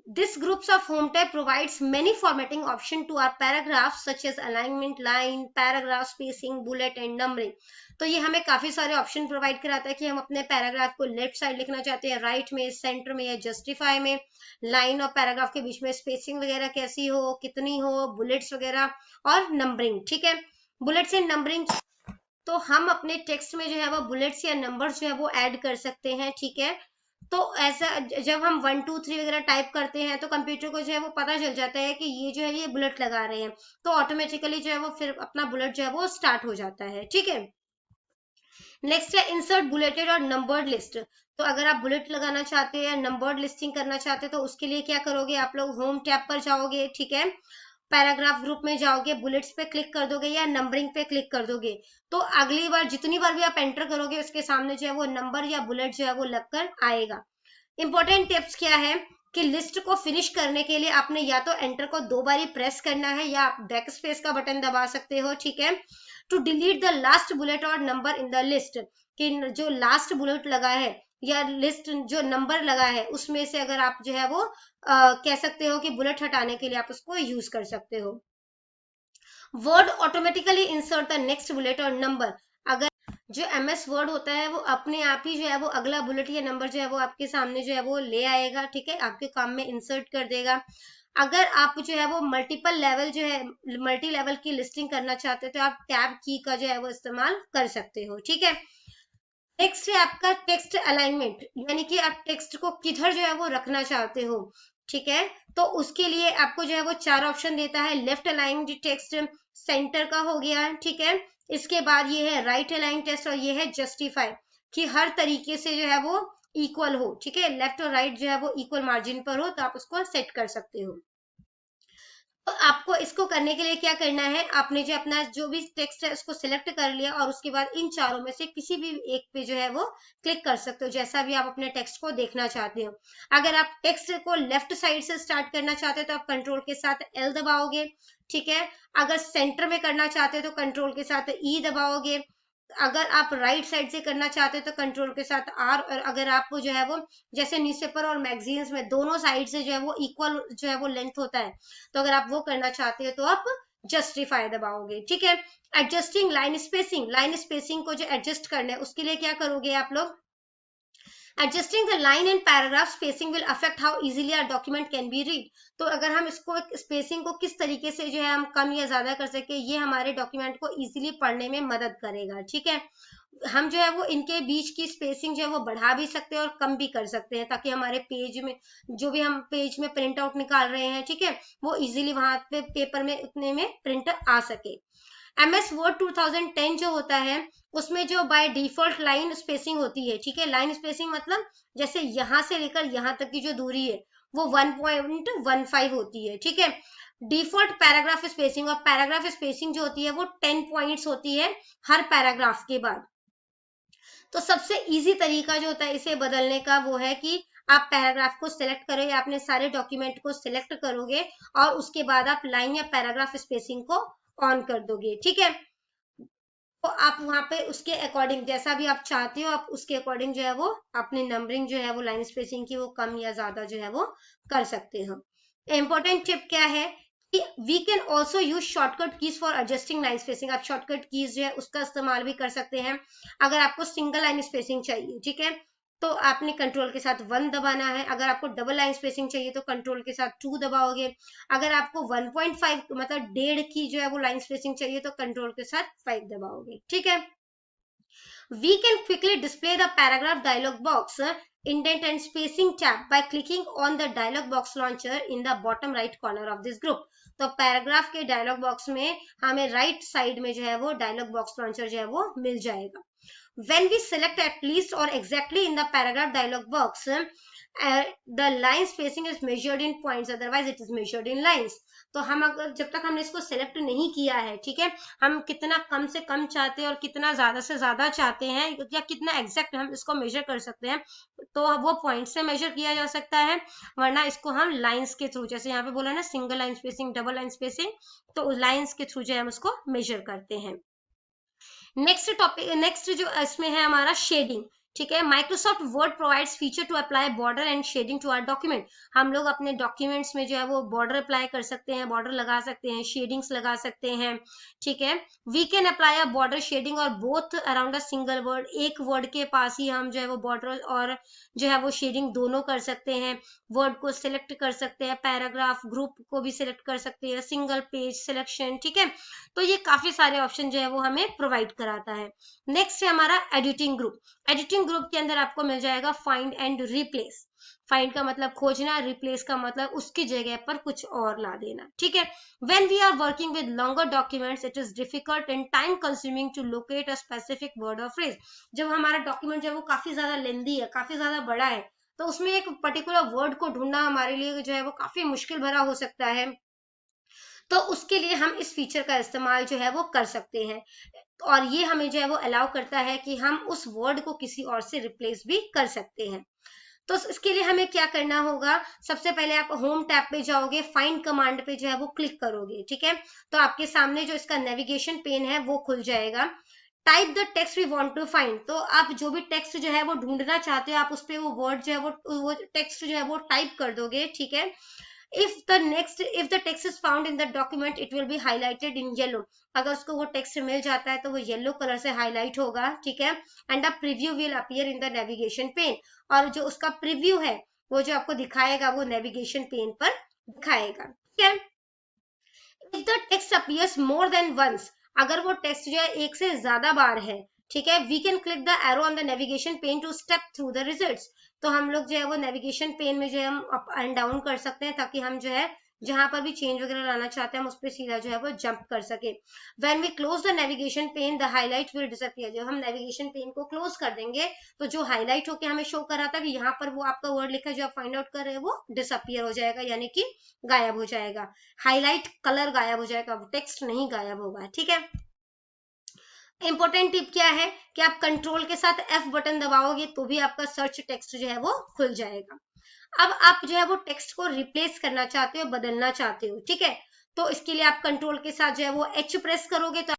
This groups of home tab provides many formatting options to our paragraphs such as alignment, line, paragraph spacing, bullet and numbering. तो ये हमें काफी सारे ऑप्शन प्रोवाइड कराता है कि हम अपने पैराग्राफ को लेफ्ट साइड लिखना चाहते हैं, राइट में, सेंटर में या जस्टिफाई में, लाइन और पैराग्राफ के बीच में स्पेसिंग वगैरह कैसी हो, कितनी हो, बुलेट्स वगैरह और नंबरिंग, ठीक है। बुलेट्स एंड नंबरिंग, तो हम अपने टेक्स्ट में जो है वो बुलेट्स या नंबर्स जो है वो ऐड कर सकते हैं, ठीक है। तो ऐसा जब हम 1 2 3 वगैरह टाइप करते हैं तो कंप्यूटर को जो है वो पता चल जाता है कि ये जो है ये बुलेट लगा रहे हैं, तो ऑटोमेटिकली जो है वो फिर अपना बुलेट जो है वो स्टार्ट हो जाता है, ठीक है। नेक्स्ट है इंसर्ट बुलेटेड और नंबर्ड लिस्ट। तो अगर आप बुलेट लगाना चाहते हैं, नंबर्ड लिस्टिंग करना चाहते हैं, तो उसके लिए क्या करोगे, आप लोग होम टैब पर जाओगे, ठीक है, पैराग्राफ ग्रुप में जाओगे, बुलेट्स पे क्लिक कर दोगे या नंबरिंग पे क्लिक कर दोगे, तो अगली बार जितनी बार भी आप एंटर करोगे उसके सामने जो है वो नंबर या बुलेट जो है वो लगकर आएगा। इंपॉर्टेंट टिप्स क्या है कि लिस्ट को फिनिश करने के लिए आपने या तो एंटर को 2 बार प्रेस करना है या आप बैक स्पेस का बटन दबा सकते हो, ठीक है। To delete the last bullet और नंबर इन द लिस्ट, कि जो लास्ट बुलेट लगा है या लिस्ट जो नंबर लगा है उसमें से अगर आप जो है वो कह सकते हो कि बुलेट हटाने के लिए आप उसको यूज कर सकते हो। Word automatically insert the next bullet और नंबर, अगर जो MS वर्ड होता है वो अपने आप ही जो है वो अगला बुलेट या नंबर जो है वो आपके सामने जो है वो ले आएगा, ठीक है, आपके काम में इंसर्ट कर देगा। अगर आप जो है वो मल्टीपल लेवल जो है मल्टी लेवल की लिस्टिंग करना चाहते हो तो आप टैब की का जो है वो इस्तेमाल कर सकते हो, ठीक है। नेक्स्ट है आपका टेक्स्ट अलाइनमेंट, यानी कि आप टेक्स्ट को किधर जो है वो रखना चाहते हो, ठीक है। तो उसके लिए आपको जो है वो 4 ऑप्शन देता है, लेफ्ट अलाइंड टेक्स्ट, सेंटर का हो गया, ठीक है, इसके बाद ये है राइट अलाइन टेस्ट और ये है जस्टिफाई, कि हर तरीके से जो है वो इक्वल हो, ठीक है, लेफ्ट और राइट जो है वो इक्वल मार्जिन पर हो, तो आप उसको सेट कर सकते हो। तो आपको इसको करने के लिए क्या करना है, आपने जो अपना जो भी टेक्स्ट है उसको सिलेक्ट कर लिया और उसके बाद इन चारों में से किसी भी एक पे जो है वो क्लिक कर सकते हो, जैसा भी आप अपने टेक्स्ट को देखना चाहते हो। अगर आप टेक्स्ट को लेफ्ट साइड से स्टार्ट करना चाहते हो तो आप कंट्रोल के साथ एल दबाओगे, ठीक है। अगर सेंटर में करना चाहते हो तो कंट्रोल के साथ ई दबाओगे। अगर आप राइट साइड से करना चाहते हो तो कंट्रोल के साथ आर, और अगर आपको जो है वो जैसे न्यूज़पेपर और मैगजीन्स में दोनों साइड से जो है वो इक्वल जो है वो लेंथ होता है, तो अगर आप वो करना चाहते हो तो आप जस्टिफाई दबाओगे, ठीक है। एडजस्टिंग लाइन स्पेसिंग को जो एडजस्ट करना है उसके लिए क्या करोगे आप लोग, Adjusting the line and paragraph spacing will affect how easily our document can be read. तो अगर हम इसको स्पेसिंग को किस तरीके से जो है हम कम या ज्यादा कर सके, ये हमारे डॉक्यूमेंट को इजीली पढ़ने में मदद करेगा, ठीक है। हम जो है वो इनके बीच की स्पेसिंग जो है वो बढ़ा भी सकते हैं और कम भी कर सकते हैं, ताकि हमारे पेज में जो भी हम पेज में प्रिंट आउट निकाल रहे हैं, ठीक है, वो इजीली वहां पे पेपर में उतने में प्रिंट आ सके। MS वर्ड 2010 जो होता है उसमें जो बाय डिफॉल्ट लाइन स्पेसिंग होती है, ठीक है। लाइन स्पेसिंग मतलब जैसे यहां से लेकर यहां तक की जो दूरी है वो 1.15 होती है, ठीक है। डिफॉल्ट पैराग्राफ स्पेसिंग, और पैराग्राफ स्पेसिंग जो होती है वो 10 पॉइंट्स होती है हर पैराग्राफ के बाद। तो सबसे इजी तरीका जो होता है इसे बदलने का वो है कि आप पैराग्राफ को सिलेक्ट करो या अपने सारे डॉक्यूमेंट को सिलेक्ट करोगे और उसके बाद आप लाइन या पैराग्राफ स्पेसिंग को ऑन कर दोगे, ठीक है। तो आप वहां पे उसके अकॉर्डिंग जैसा भी आप चाहते हो आप उसके अकॉर्डिंग जो है वो अपनी नंबरिंग जो है वो लाइन स्पेसिंग की वो कम या ज्यादा जो है वो कर सकते हो। इंपॉर्टेंट टिप क्या है कि we can also use shortcut keys for adjusting line spacing. आप शॉर्टकट कीज जो है उसका इस्तेमाल भी कर सकते हैं अगर आपको सिंगल लाइन स्पेसिंग चाहिए, ठीक है, तो आपने कंट्रोल के साथ 1 दबाना है। अगर आपको डबल लाइन स्पेसिंग चाहिए तो कंट्रोल के साथ 2 दबाओगे। अगर आपको 1.5 मतलब 1.5 की जो है वो लाइन स्पेसिंग चाहिए तो कंट्रोल के साथ 5 दबाओगे, ठीक है। We can quickly display the paragraph dialog box indent and spacing tab by clicking on the dialog box launcher in the bottom right corner of this group. तो पैराग्राफ के dialogue box में हमें right side में जो है वो dialogue box launcher जो है वो मिल जाएगा। When we select at least or exactly in the paragraph dialog box, the line spacing is measured in points, otherwise it is measured in lines. तो हम अगर जब तक हमने इसको सेलेक्ट नहीं किया है, ठीक है, हम कितना कम से कम चाहते हैं और कितना ज्यादा से ज्यादा चाहते हैं या कितना एग्जैक्ट हम इसको मेजर कर सकते हैं, तो वो पॉइंट से मेजर किया जा सकता है, वरना इसको हम लाइंस के थ्रू, जैसे यहाँ पे बोला ना single line spacing double line spacing, तो लाइंस के थ्रू जो है हम उसको मेजर करते हैं। नेक्स्ट टॉपिक, नेक्स्ट जो इसमें है हमारा शेडिंग, ठीक है। Microsoft Word provides feature to apply border and shading to our document. हम लोग अपने डॉक्यूमेंट्स में जो है वो बॉर्डर अप्लाई कर सकते हैं, बॉर्डर लगा सकते हैं, शेडिंग्स लगा सकते हैं, ठीक है। We can apply a border shading और both around a single word, एक वर्ड के पास ही हम जो है वो बॉर्डर और जो है वो शेडिंग दोनों कर सकते हैं। वर्ड को सिलेक्ट कर सकते हैं, पैराग्राफ ग्रुप को भी सिलेक्ट कर सकते हैं, सिंगल पेज सिलेक्शन, ठीक है। तो ये काफी सारे ऑप्शन जो है वो हमें प्रोवाइड कराता है। नेक्स्ट है हमारा एडिटिंग ग्रुप। एडिटिंग ग्रुप के अंदर आपको मिल जाएगा फाइंड एंड रिप्लेस। फाइंड का मतलब खोजना, रिप्लेस का मतलब उसकी जगह पर कुछ और ला देना, ठीक है। When we are working with longer documents it is difficult and time consuming to locate a specific word और फ्रेज। जब हमारा डॉक्यूमेंट जो है वो काफी ज्यादा लेंदी है, काफी ज्यादा बड़ा है, तो उसमें एक पर्टिकुलर वर्ड को ढूंढना हमारे लिए जो है वो काफी मुश्किल भरा हो सकता है। तो उसके लिए हम इस फीचर का इस्तेमाल जो है वो कर सकते हैं, और ये हमें जो है वो अलाउ करता है कि हम उस वर्ड को किसी और से रिप्लेस भी कर सकते हैं। तो इसके लिए हमें क्या करना होगा, सबसे पहले आप होम टैब पे जाओगे, फाइंड कमांड पे जो है वो क्लिक करोगे, ठीक है। तो आपके सामने जो इसका नेविगेशन पेन है वो खुल जाएगा। Type the text we want to find, तो आप जो भी टेक्स्ट जो है वो ढूंढना चाहते हो आप उस पे वो वर्ड जो है वो टेक्स्ट जो है वो टाइप कर दोगे, ठीक है। if the text is found in the document it will be highlighted in yellow। अगर उसको वो टेक्स्ट मिल जाता है तो वो येलो कलर से हाईलाइट होगा, ठीक है। And the preview will appear in the navigation pane, और जो उसका प्रीव्यू है वो जो आपको दिखाएगा वो नेविगेशन पेन पर दिखाएगा, ठीक है। If the text appears more than once, अगर वो टेक्स्ट जो है एक से ज्यादा बार है, ठीक है, we can click the arrow on the navigation pane to step through the results. तो हम लोग जो है वो नेविगेशन पेन में जो है हम अप एंड डाउन कर सकते हैं ताकि हम जो है जहां पर भी चेंज वगैरह लाना चाहते हैं हम उस पर सीधा जो है वो जंप कर सके। When we close the navigation pane the highlight will disappear, जब हम नेविगेशन पेन को क्लोज कर देंगे तो जो हाईलाइट होकर हमें शो कर रहा था कि यहाँ पर वो आपका वर्ड लिखा है जो आप फाइंड आउट कर रहे हैं वो डिसअपियर हो जाएगा, यानी कि गायब हो जाएगा। हाईलाइट कलर गायब हो जाएगा, टेक्स्ट नहीं गायब होगा। ठीक है, इंपॉर्टेंट टिप क्या है कि आप कंट्रोल के साथ F बटन दबाओगे तो भी आपका सर्च टेक्स्ट जो है वो खुल जाएगा। अब आप जो है वो टेक्स्ट को रिप्लेस करना चाहते हो, बदलना चाहते हो, ठीक है, तो इसके लिए आप कंट्रोल के साथ जो है वो H प्रेस करोगे। तो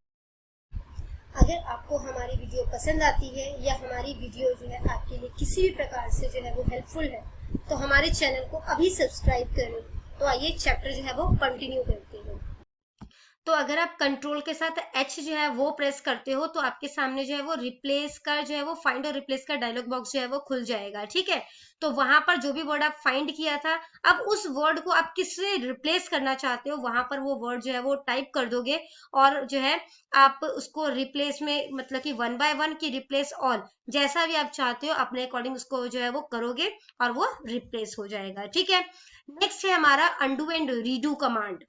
अगर आपको हमारी वीडियो पसंद आती है या हमारी वीडियो जो है आपके लिए किसी भी प्रकार से जो है वो हेल्पफुल है तो हमारे चैनल को अभी सब्सक्राइब करें। तो आइए चैप्टर जो है वो कंटिन्यू करते हैं। तो अगर आप कंट्रोल के साथ H जो है वो प्रेस करते हो तो आपके सामने जो है वो रिप्लेस का जो है वो फाइंड और रिप्लेस का डायलॉग बॉक्स जो है वो खुल जाएगा। ठीक है, तो वहां पर जो भी वर्ड आप फाइंड किया था, अब उस वर्ड को आप किससे रिप्लेस करना चाहते हो वहां पर वो वर्ड जो है वो टाइप कर दोगे और जो है आप उसको रिप्लेस में मतलब कि 1 बाय 1 की रिप्लेस ऑल जैसा भी आप चाहते हो अपने अकॉर्डिंग उसको जो है वो करोगे और वो रिप्लेस हो जाएगा। ठीक है, नेक्स्ट है हमारा अंडू एंड रीडू कमांड।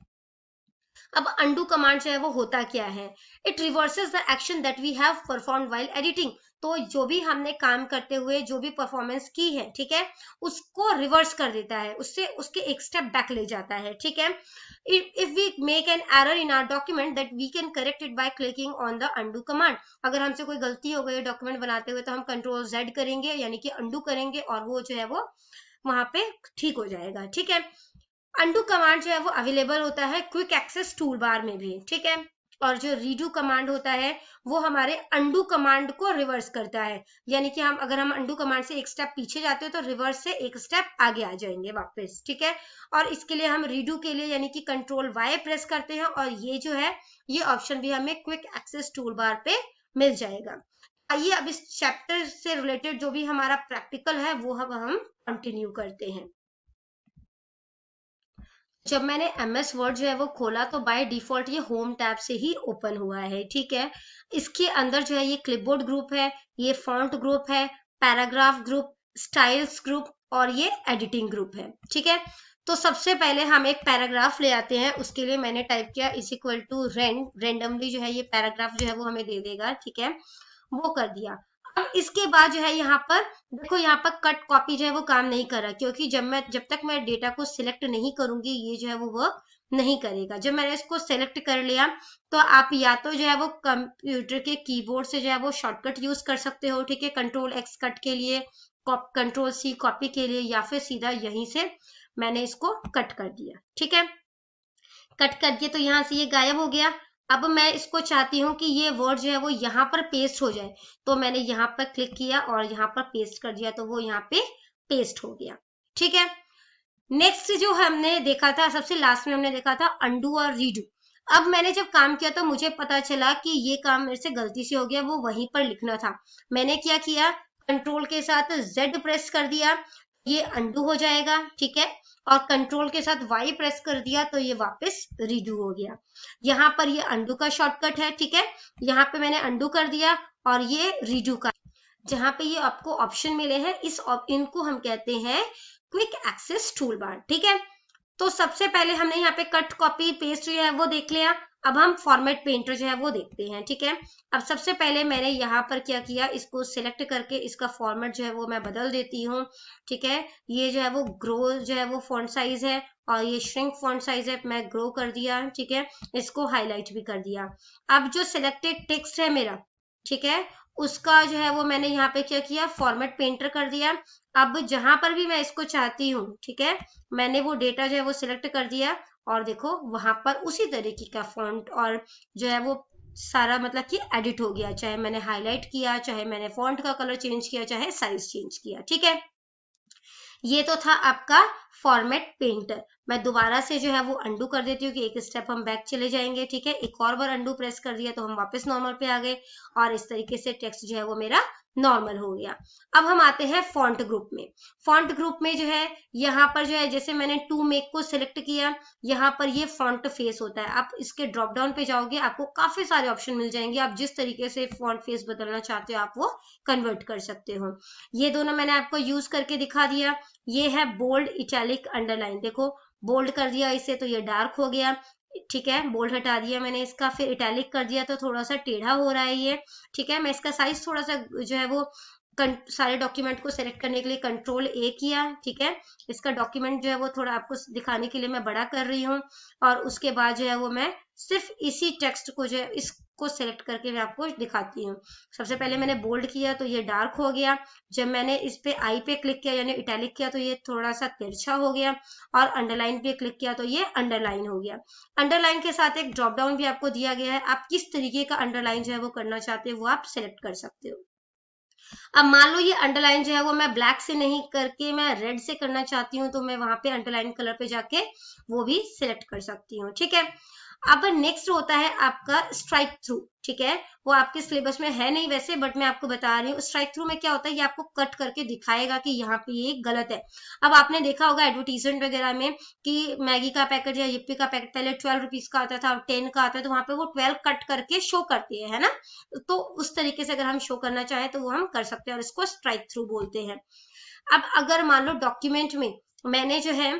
अब अंडू कमांड जो है वो होता क्या है, it reverses the action that we have perform while editing. तो जो भी हमने काम करते हुए जो भी परफॉर्मेंस की है, ठीक है, उसको रिवर्स कर देता है, उससे उसके एक स्टेप बैक ले जाता है। ठीक है, if we make an error in our document that we can correct it by clicking on the undo command. अगर हमसे कोई गलती हो गई डॉक्यूमेंट बनाते हुए तो हम कंट्रोल Z करेंगे यानी कि अंडू करेंगे और वो जो है वो वहां पे ठीक हो जाएगा। ठीक है, अंडू कमांड जो है वो अवेलेबल होता है क्विक एक्सेस टूल बार में भी। ठीक है, और जो रीडू कमांड होता है वो हमारे अंडू कमांड को रिवर्स करता है, यानी कि हम अगर हम अंडू कमांड से एक स्टेप पीछे जाते हो तो रिवर्स से एक स्टेप आगे आ जाएंगे वापस। ठीक है, और इसके लिए हम रीडू के लिए यानी कि कंट्रोल Y प्रेस करते हैं और ये जो है ये ऑप्शन भी हमें क्विक एक्सेस टूल बार पे मिल जाएगा। आइए अब इस चैप्टर से रिलेटेड जो भी हमारा प्रैक्टिकल है वो हम कंटिन्यू करते हैं। जब मैंने MS वर्ड जो है वो खोला तो बाय डिफॉल्ट ये होम टैब से ही ओपन हुआ है। ठीक है, इसके अंदर जो है ये क्लिपबोर्ड ग्रुप है, ये फॉन्ट ग्रुप है, पैराग्राफ ग्रुप, स्टाइल्स ग्रुप और ये एडिटिंग ग्रुप है। ठीक है, तो सबसे पहले हम एक पैराग्राफ ले आते हैं, उसके लिए मैंने टाइप किया इज इक्वल टू रेंडमली जो है ये पैराग्राफ जो है वो हमें दे देगा। ठीक है, वो कर दिया। अब इसके बाद जो है यहाँ पर देखो, यहाँ पर कट कॉपी जो है वो काम नहीं कर रहा, क्योंकि जब तक मैं डेटा को सिलेक्ट नहीं करूंगी ये जो है वो वर्क नहीं करेगा। जब मैंने इसको सिलेक्ट कर लिया तो आप या तो जो है वो कंप्यूटर के कीबोर्ड से जो है वो शॉर्टकट यूज कर सकते हो। ठीक है, कंट्रोल X कट के लिए, कंट्रोल C कॉपी के लिए, या फिर सीधा यहीं से मैंने इसको कट कर दिया। ठीक है, कट कर दिया तो यहाँ से ये गायब हो गया। अब मैं इसको चाहती हूँ कि ये वर्ड जो है वो यहाँ पर पेस्ट हो जाए, तो मैंने यहाँ पर क्लिक किया और यहाँ पर पेस्ट कर दिया, तो वो यहाँ पे पेस्ट हो गया। ठीक है, नेक्स्ट जो हमने देखा था, सबसे लास्ट में हमने देखा था अंडू और रीडू। अब मैंने जब काम किया तो मुझे पता चला कि ये काम मेरे से गलती से हो गया, वो वहीं पर लिखना था। मैंने क्या किया, कंट्रोल के साथ Z प्रेस कर दिया, ये अंडू हो जाएगा। ठीक है, और कंट्रोल के साथ Y प्रेस कर दिया तो ये वापस रीडू हो गया। यहाँ पर ये अंडू का शॉर्टकट है। ठीक है, यहाँ पे मैंने अंडू कर दिया और ये रीडू का, जहाँ पे ये आपको ऑप्शन मिले हैं इनको हम कहते हैं क्विक एक्सेस टूल बार। ठीक है, तो सबसे पहले हमने यहाँ पे कट कॉपी पेस्ट जो है वो देख लिया। अब हम फॉर्मेट पेंटर जो है वो देखते हैं। ठीक है, अब सबसे पहले मैंने यहाँ पर क्या किया, इसको सिलेक्ट करके इसका फॉर्मेट जो है वो मैं बदल देती हूँ। ठीक है, ये जो है वो ग्रो जो है वो फॉन्ट साइज है और ये श्रिंक फॉन्ट साइज है, मैं ग्रो कर दिया। ठीक है, इसको हाईलाइट भी कर दिया। अब जो सिलेक्टेड टेक्स्ट है मेरा, ठीक है, उसका जो है वो मैंने यहाँ पे क्या किया, फॉर्मेट पेंटर कर दिया। अब जहां पर भी मैं इसको चाहती हूँ, ठीक है, मैंने वो डेटा जो है वो सिलेक्ट कर दिया और देखो वहां पर उसी तरीके का फॉन्ट और जो है वो सारा मतलब कि एडिट हो गया, चाहे मैंने हाईलाइट किया, चाहे मैंने फॉन्ट का कलर चेंज किया, चाहे साइज चेंज किया। ठीक है, ये तो था आपका फॉर्मेट पेंटर। मैं दोबारा से जो है वो अंडू कर देती हूँ कि एक स्टेप हम बैक चले जाएंगे। ठीक है, एक और बार अंडू प्रेस कर दिया तो हम वापस नॉर्मल पे आ गए और इस तरीके से टेक्स्ट जो है वो मेरा नॉर्मल हो गया। अब हम आते हैं फॉन्ट ग्रुप में। फॉन्ट ग्रुप में जो है यहाँ पर जो है जैसे मैंने टू मेक को सिलेक्ट किया, यहाँ पर ये फॉन्ट फेस होता है। आप इसके ड्रॉप डाउन पे जाओगे, आपको काफी सारे ऑप्शन मिल जाएंगे, आप जिस तरीके से फॉन्ट फेस बदलना चाहते हो आप वो कन्वर्ट कर सकते हो। ये दोनों मैंने आपको यूज करके दिखा दिया। ये है बोल्ड, इटैलिक, अंडरलाइन। देखो बोल्ड कर दिया इसे तो ये डार्क हो गया, ठीक है। बोल्ड हटा दिया मैंने इसका, फिर इटैलिक कर दिया तो थोड़ा सा टेढ़ा हो रहा है ये, ठीक है। मैं इसका साइज थोड़ा सा जो है वो सारे डॉक्यूमेंट को सेलेक्ट करने के लिए कंट्रोल ए किया, ठीक है। इसका डॉक्यूमेंट जो है वो थोड़ा आपको दिखाने के लिए मैं बड़ा कर रही हूँ, और उसके बाद जो है वो मैं सिर्फ इसी टेक्स्ट को जो है इसको सेलेक्ट करके मैं आपको दिखाती हूँ। सबसे पहले मैंने बोल्ड किया तो ये डार्क हो गया, जब मैंने इस पे आई पे क्लिक किया यानी इटैलिक किया तो ये थोड़ा सा तिरछा हो गया, और अंडरलाइन पे क्लिक किया तो ये अंडरलाइन हो गया। अंडरलाइन के साथ एक ड्रॉप डाउन भी आपको दिया गया है, आप किस तरीके का अंडरलाइन जो है वो करना चाहते हो वो आप सेलेक्ट कर सकते हो। अब मान लो ये अंडरलाइन जो है वो मैं ब्लैक से नहीं करके मैं रेड से करना चाहती हूँ, तो मैं वहां पे अंडरलाइन कलर पे जाके वो भी सिलेक्ट कर सकती हूँ, ठीक है। अब नेक्स्ट होता है आपका स्ट्राइक थ्रू, ठीक है। वो आपके सिलेबस में है नहीं वैसे, बट मैं आपको बता रही हूँ। स्ट्राइक थ्रू में क्या होता है, ये आपको कट करके दिखाएगा कि यहाँ पे ये गलत है। अब आपने देखा होगा एडवर्टीजमेंट वगैरह में कि मैगी का पैकेट या yippee का पैकेट पहले 12 रुपीज का आता था, 10 का आता है, तो वहां पे वो 12 कट करके शो करते हैं, है ना। तो उस तरीके से अगर हम शो करना चाहें तो वो हम कर सकते हैं, और इसको स्ट्राइक थ्रू बोलते हैं। अब अगर मान लो डॉक्यूमेंट में मैंने जो है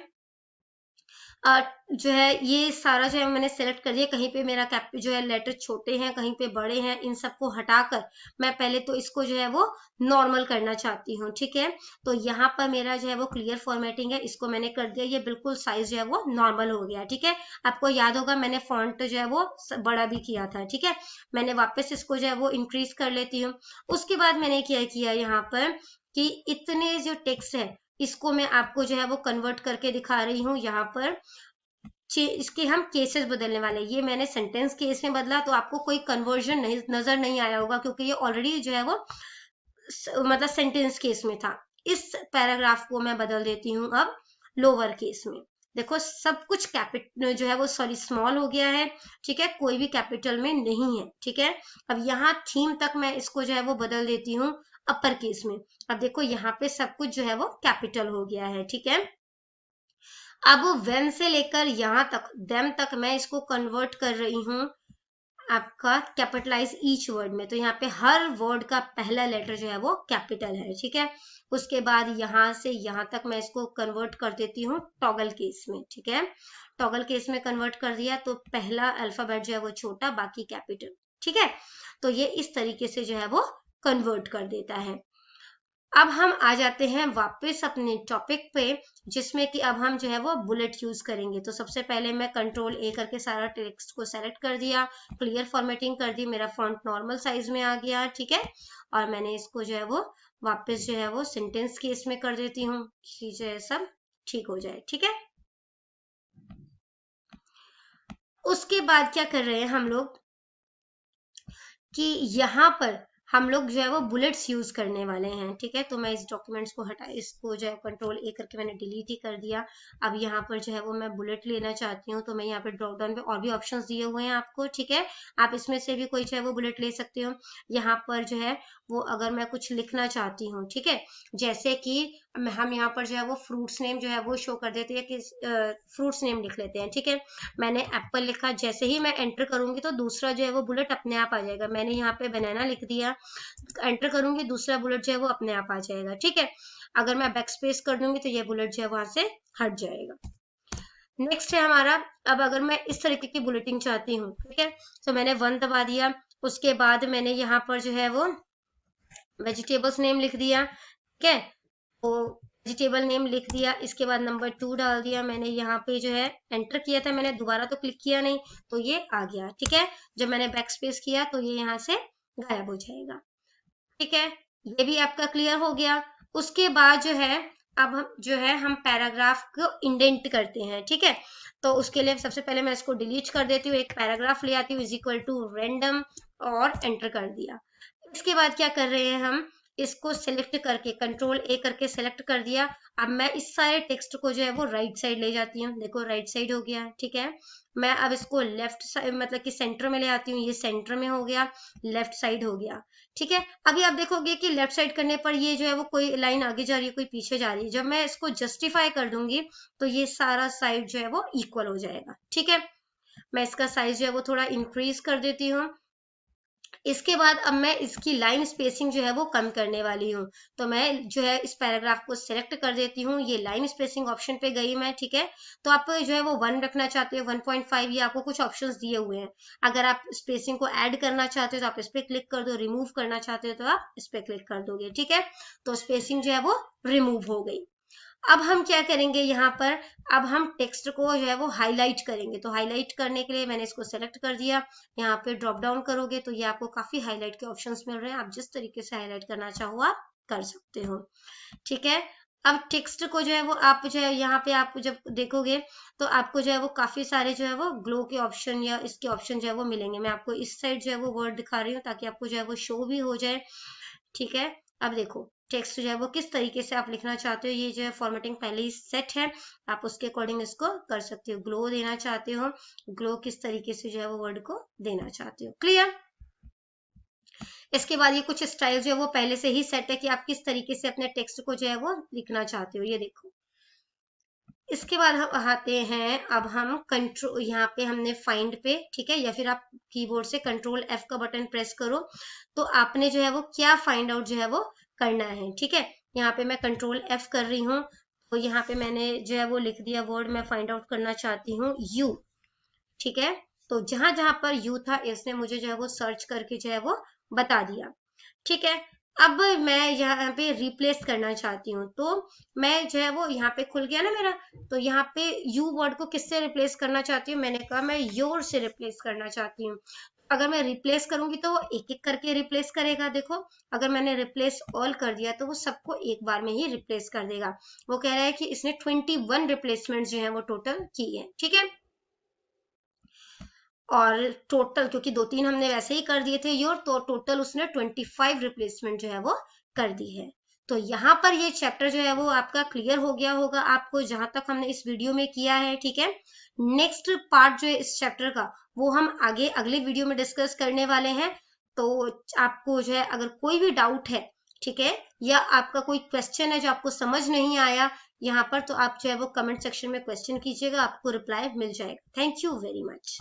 जो है ये सारा जो है मैंने सेलेक्ट कर दिया, कहीं पे मेरा कैप जो है लेटर छोटे हैं, कहीं पे बड़े हैं, इन सबको हटाकर मैं पहले तो इसको जो है वो नॉर्मल करना चाहती हूँ, ठीक है। तो यहाँ पर मेरा जो है वो क्लियर फॉर्मेटिंग है, इसको मैंने कर दिया, ये बिल्कुल साइज जो है वो नॉर्मल हो गया, ठीक है। आपको याद होगा मैंने फॉन्ट जो है वो बड़ा भी किया था, ठीक है। मैंने वापस इसको जो है वो इंक्रीज कर लेती हूँ। उसके बाद मैंने क्या किया यहाँ पर कि इतने जो टेक्स्ट है इसको मैं आपको जो है वो कन्वर्ट करके दिखा रही हूँ। यहाँ पर इसके हम केसेस बदलने वाले, ये मैंने सेंटेंस केस में बदला, तो आपको कोई कन्वर्जन नहीं नजर नहीं आया होगा, क्योंकि ये ऑलरेडी जो है वो मतलब सेंटेंस केस में था। इस पैराग्राफ को मैं बदल देती हूँ अब लोअर केस में। देखो सब कुछ कैपिटल जो है वो सॉरी स्मॉल हो गया है, ठीक है, कोई भी कैपिटल में नहीं है, ठीक है। अब यहाँ थीम तक मैं इसको जो है वो बदल देती हूँ अपर केस में। अब देखो यहाँ पे सब कुछ जो है वो कैपिटल हो गया है, ठीक है। अब व्हेन से लेकर यहाँ तक देम तक मैं इसको कन्वर्ट कर रही हूँ आपका कैपिटलाइज ईच वर्ड में। तो यहाँ पे हर वर्ड का पहला लेटर जो है वो कैपिटल है, ठीक है। उसके बाद यहाँ से यहाँ तक मैं इसको कन्वर्ट कर देती हूँ टॉगल केस में, ठीक है। टॉगल केस में कन्वर्ट कर दिया तो पहला अल्फाबेट जो है वो छोटा, बाकी कैपिटल, ठीक है। तो ये इस तरीके से जो है वो कन्वर्ट कर देता है। अब हम आ जाते हैं वापस अपने टॉपिक पे, जिसमें कि अब हम जो है वो बुलेट यूज करेंगे। तो सबसे पहले मैं कंट्रोल ए करके सारा टेक्स्ट को सेलेक्ट कर दिया, क्लियर फॉर्मेटिंग कर दी, मेरा फॉन्ट नॉर्मल साइज में आ गया, ठीक है। और मैंने इसको जो है वो वापस जो है वो सेंटेंस केस में कर देती हूँ कि जो है सब ठीक हो जाए, ठीक है। उसके बाद क्या कर रहे हैं हम लोग कि यहाँ पर हम लोग जो है वो बुलेट्स यूज करने वाले हैं, ठीक है। तो मैं इस डॉक्यूमेंट्स को हटा, इसको जो है कंट्रोल ए करके मैंने डिलीट ही कर दिया। अब यहाँ पर जो है वो मैं बुलेट लेना चाहती हूँ, तो मैं यहाँ पे ड्रॉप डाउन पे और भी ऑप्शंस दिए हुए हैं आपको, ठीक है। आप इसमें से भी कोई जो है वो बुलेट ले सकते हो। यहाँ पर जो है वो अगर मैं कुछ लिखना चाहती हूँ, ठीक है, जैसे कि हम यहाँ पर जो है वो फ्रूट्स नेम जो है वो शो कर देते हैं कि फ्रूट्स नेम लिख लेते हैं, ठीक है। मैंने एप्पल लिखा, जैसे ही मैं एंटर करूंगी तो दूसरा जो है वो बुलेट अपने आप आ जाएगा। मैंने यहाँ पे बनाना लिख दिया, एंटर करूंगी दूसरा बुलेट जो है वो अपने आप आ जाएगा, ठीक है। अगर मैं बैक स्पेस कर दूंगी तो ये बुलेट जो है वहां से हट जाएगा। नेक्स्ट है हमारा, अब अगर मैं इस तरीके की बुलेटिंग चाहती हूँ, ठीक है, तो मैंने 1 दबा दिया। उसके बाद मैंने यहाँ पर जो है वो वेजिटेबल्स नेम लिख दिया, ठीक है। तो वेजिटेबल नेम लिख दिया, इसके बाद नंबर 2 डाल दिया मैंने। यहाँ पे जो है एंटर किया था मैंने, दोबारा तो क्लिक किया नहीं, तो ये आ गया, ठीक है। जब मैंने बैक स्पेस किया तो ये यहाँ से गायब हो जाएगा, ठीक है। ये भी आपका क्लियर हो गया। उसके बाद जो है अब हम जो है हम पैराग्राफ को इंडेंट करते हैं, ठीक है। तो उसके लिए सबसे पहले मैं इसको डिलीट कर देती हूँ, एक पैराग्राफ ले आती हूँ इज इक्वल टू रैंडम और एंटर कर दिया। इसके बाद क्या कर रहे हैं हम, इसको सिलेक्ट करके कंट्रोल ए करके सिलेक्ट कर दिया। अब मैं इस सारे टेक्स्ट को जो है वो राइट साइड ले जाती हूँ, देखो राइट साइड हो गया, ठीक है। मैं अब इसको लेफ्ट साइड मतलब कि सेंटर में ले आती हूँ, ये सेंटर में हो गया, लेफ्ट साइड हो गया, ठीक है। अभी आप देखोगे कि लेफ्ट साइड करने पर ये जो है वो कोई लाइन आगे जा रही है, कोई पीछे जा रही है। जब मैं इसको जस्टिफाई कर दूंगी तो ये सारा साइड जो है वो इक्वल हो जाएगा, ठीक है। मैं इसका साइज जो है वो थोड़ा इंक्रीज कर देती हूँ, इसके बाद अब मैं इसकी लाइन स्पेसिंग जो है वो कम करने वाली हूँ। तो मैं जो है इस पैराग्राफ को सिलेक्ट कर देती हूँ, ये लाइन स्पेसिंग ऑप्शन पे गई मैं, ठीक है। तो आप जो है वो 1 रखना चाहते हो, 1.5, ये आपको कुछ ऑप्शंस दिए हुए हैं। अगर आप स्पेसिंग को ऐड करना चाहते हो तो आप इस पे क्लिक कर दो, रिमूव करना चाहते हो तो आप इस पे क्लिक कर दोगे, ठीक है। तो स्पेसिंग जो है वो रिमूव हो गई। अब हम क्या करेंगे यहाँ पर, अब हम टेक्स्ट को जो है वो हाईलाइट करेंगे। तो हाईलाइट करने के लिए मैंने इसको सेलेक्ट कर दिया, यहाँ पे ड्रॉप डाउन करोगे तो ये आपको काफी हाईलाइट के ऑप्शंस मिल रहे हैं, आप जिस तरीके से हाईलाइट करना चाहो आप कर सकते हो, ठीक है। अब टेक्स्ट को जो है वो आप जो है यहाँ पे आप जब देखोगे तो आपको जो है वो काफी सारे जो है वो ग्लो के ऑप्शन या इसके ऑप्शन जो है वो मिलेंगे। मैं आपको इस साइड जो है वो वर्ड दिखा रही हूँ ताकि आपको जो है वो शो भी हो जाए, ठीक है। अब देखो टेक्स्ट जो है वो किस तरीके से आप लिखना चाहते हो, ये जो है फॉर्मेटिंग पहले ही सेट है, आप उसके अकॉर्डिंग इसको कर सकते हो। ग्लो देना चाहते हो, ग्लो किस तरीके से जो है वो वर्ड को देना चाहते हो, क्लियर। इसके बाद ये कुछ स्टाइल जो है वो पहले से ही सेट है कि आप किस तरीके से अपने टेक्स्ट को जो है वो लिखना चाहते हो, ये देखो। इसके बाद हम आते हैं, अब हम कंट्रोल, यहाँ पे हमने फाइंड पे, ठीक है, या फिर आप कीबोर्ड से कंट्रोल F का बटन प्रेस करो तो आपने जो है वो क्या फाइंड आउट जो है वो करना है, ठीक है। यहाँ पे मैं कंट्रोल F कर रही हूँ, तो यहाँ पे मैंने जो है वो लिख दिया वर्ड, मैं फाइंड आउट करना चाहती हूँ यू, ठीक है। तो जहां जहां पर यू था इसने मुझे जो है वो सर्च करके जो है वो बता दिया, ठीक है। अब मैं यहाँ पे रिप्लेस करना चाहती हूँ, तो मैं जो है वो यहाँ पे खुल गया ना मेरा, तो यहाँ पे यू वर्ड को किससे रिप्लेस करना चाहती हूँ, मैंने कहा मैं योर से रिप्लेस करना चाहती हूँ। अगर मैं रिप्लेस करूंगी तो वो एक एक करके रिप्लेस करेगा, देखो अगर मैंने रिप्लेस ऑल कर दिया तो वो सबको एक बार में ही रिप्लेस कर देगा। वो कह रहा है कि इसने 21 रिप्लेसमेंट जो है वो टोटल की है, ठीक है। और टोटल क्योंकि 2-3 हमने वैसे ही कर दिए थे योर, तो टोटल उसने 25 रिप्लेसमेंट जो है वो कर दी है। तो यहाँ पर ये चैप्टर जो है वो आपका क्लियर हो गया होगा आपको, जहां तक हमने इस वीडियो में किया है, ठीक है। नेक्स्ट पार्ट जो है इस चैप्टर का वो हम आगे अगले वीडियो में डिस्कस करने वाले हैं। तो आपको जो है अगर कोई भी डाउट है, ठीक है, या आपका कोई क्वेश्चन है जो आपको समझ नहीं आया यहाँ पर, तो आप जो है वो कमेंट सेक्शन में क्वेश्चन कीजिएगा, आपको रिप्लाई मिल जाएगा। Thank you very much.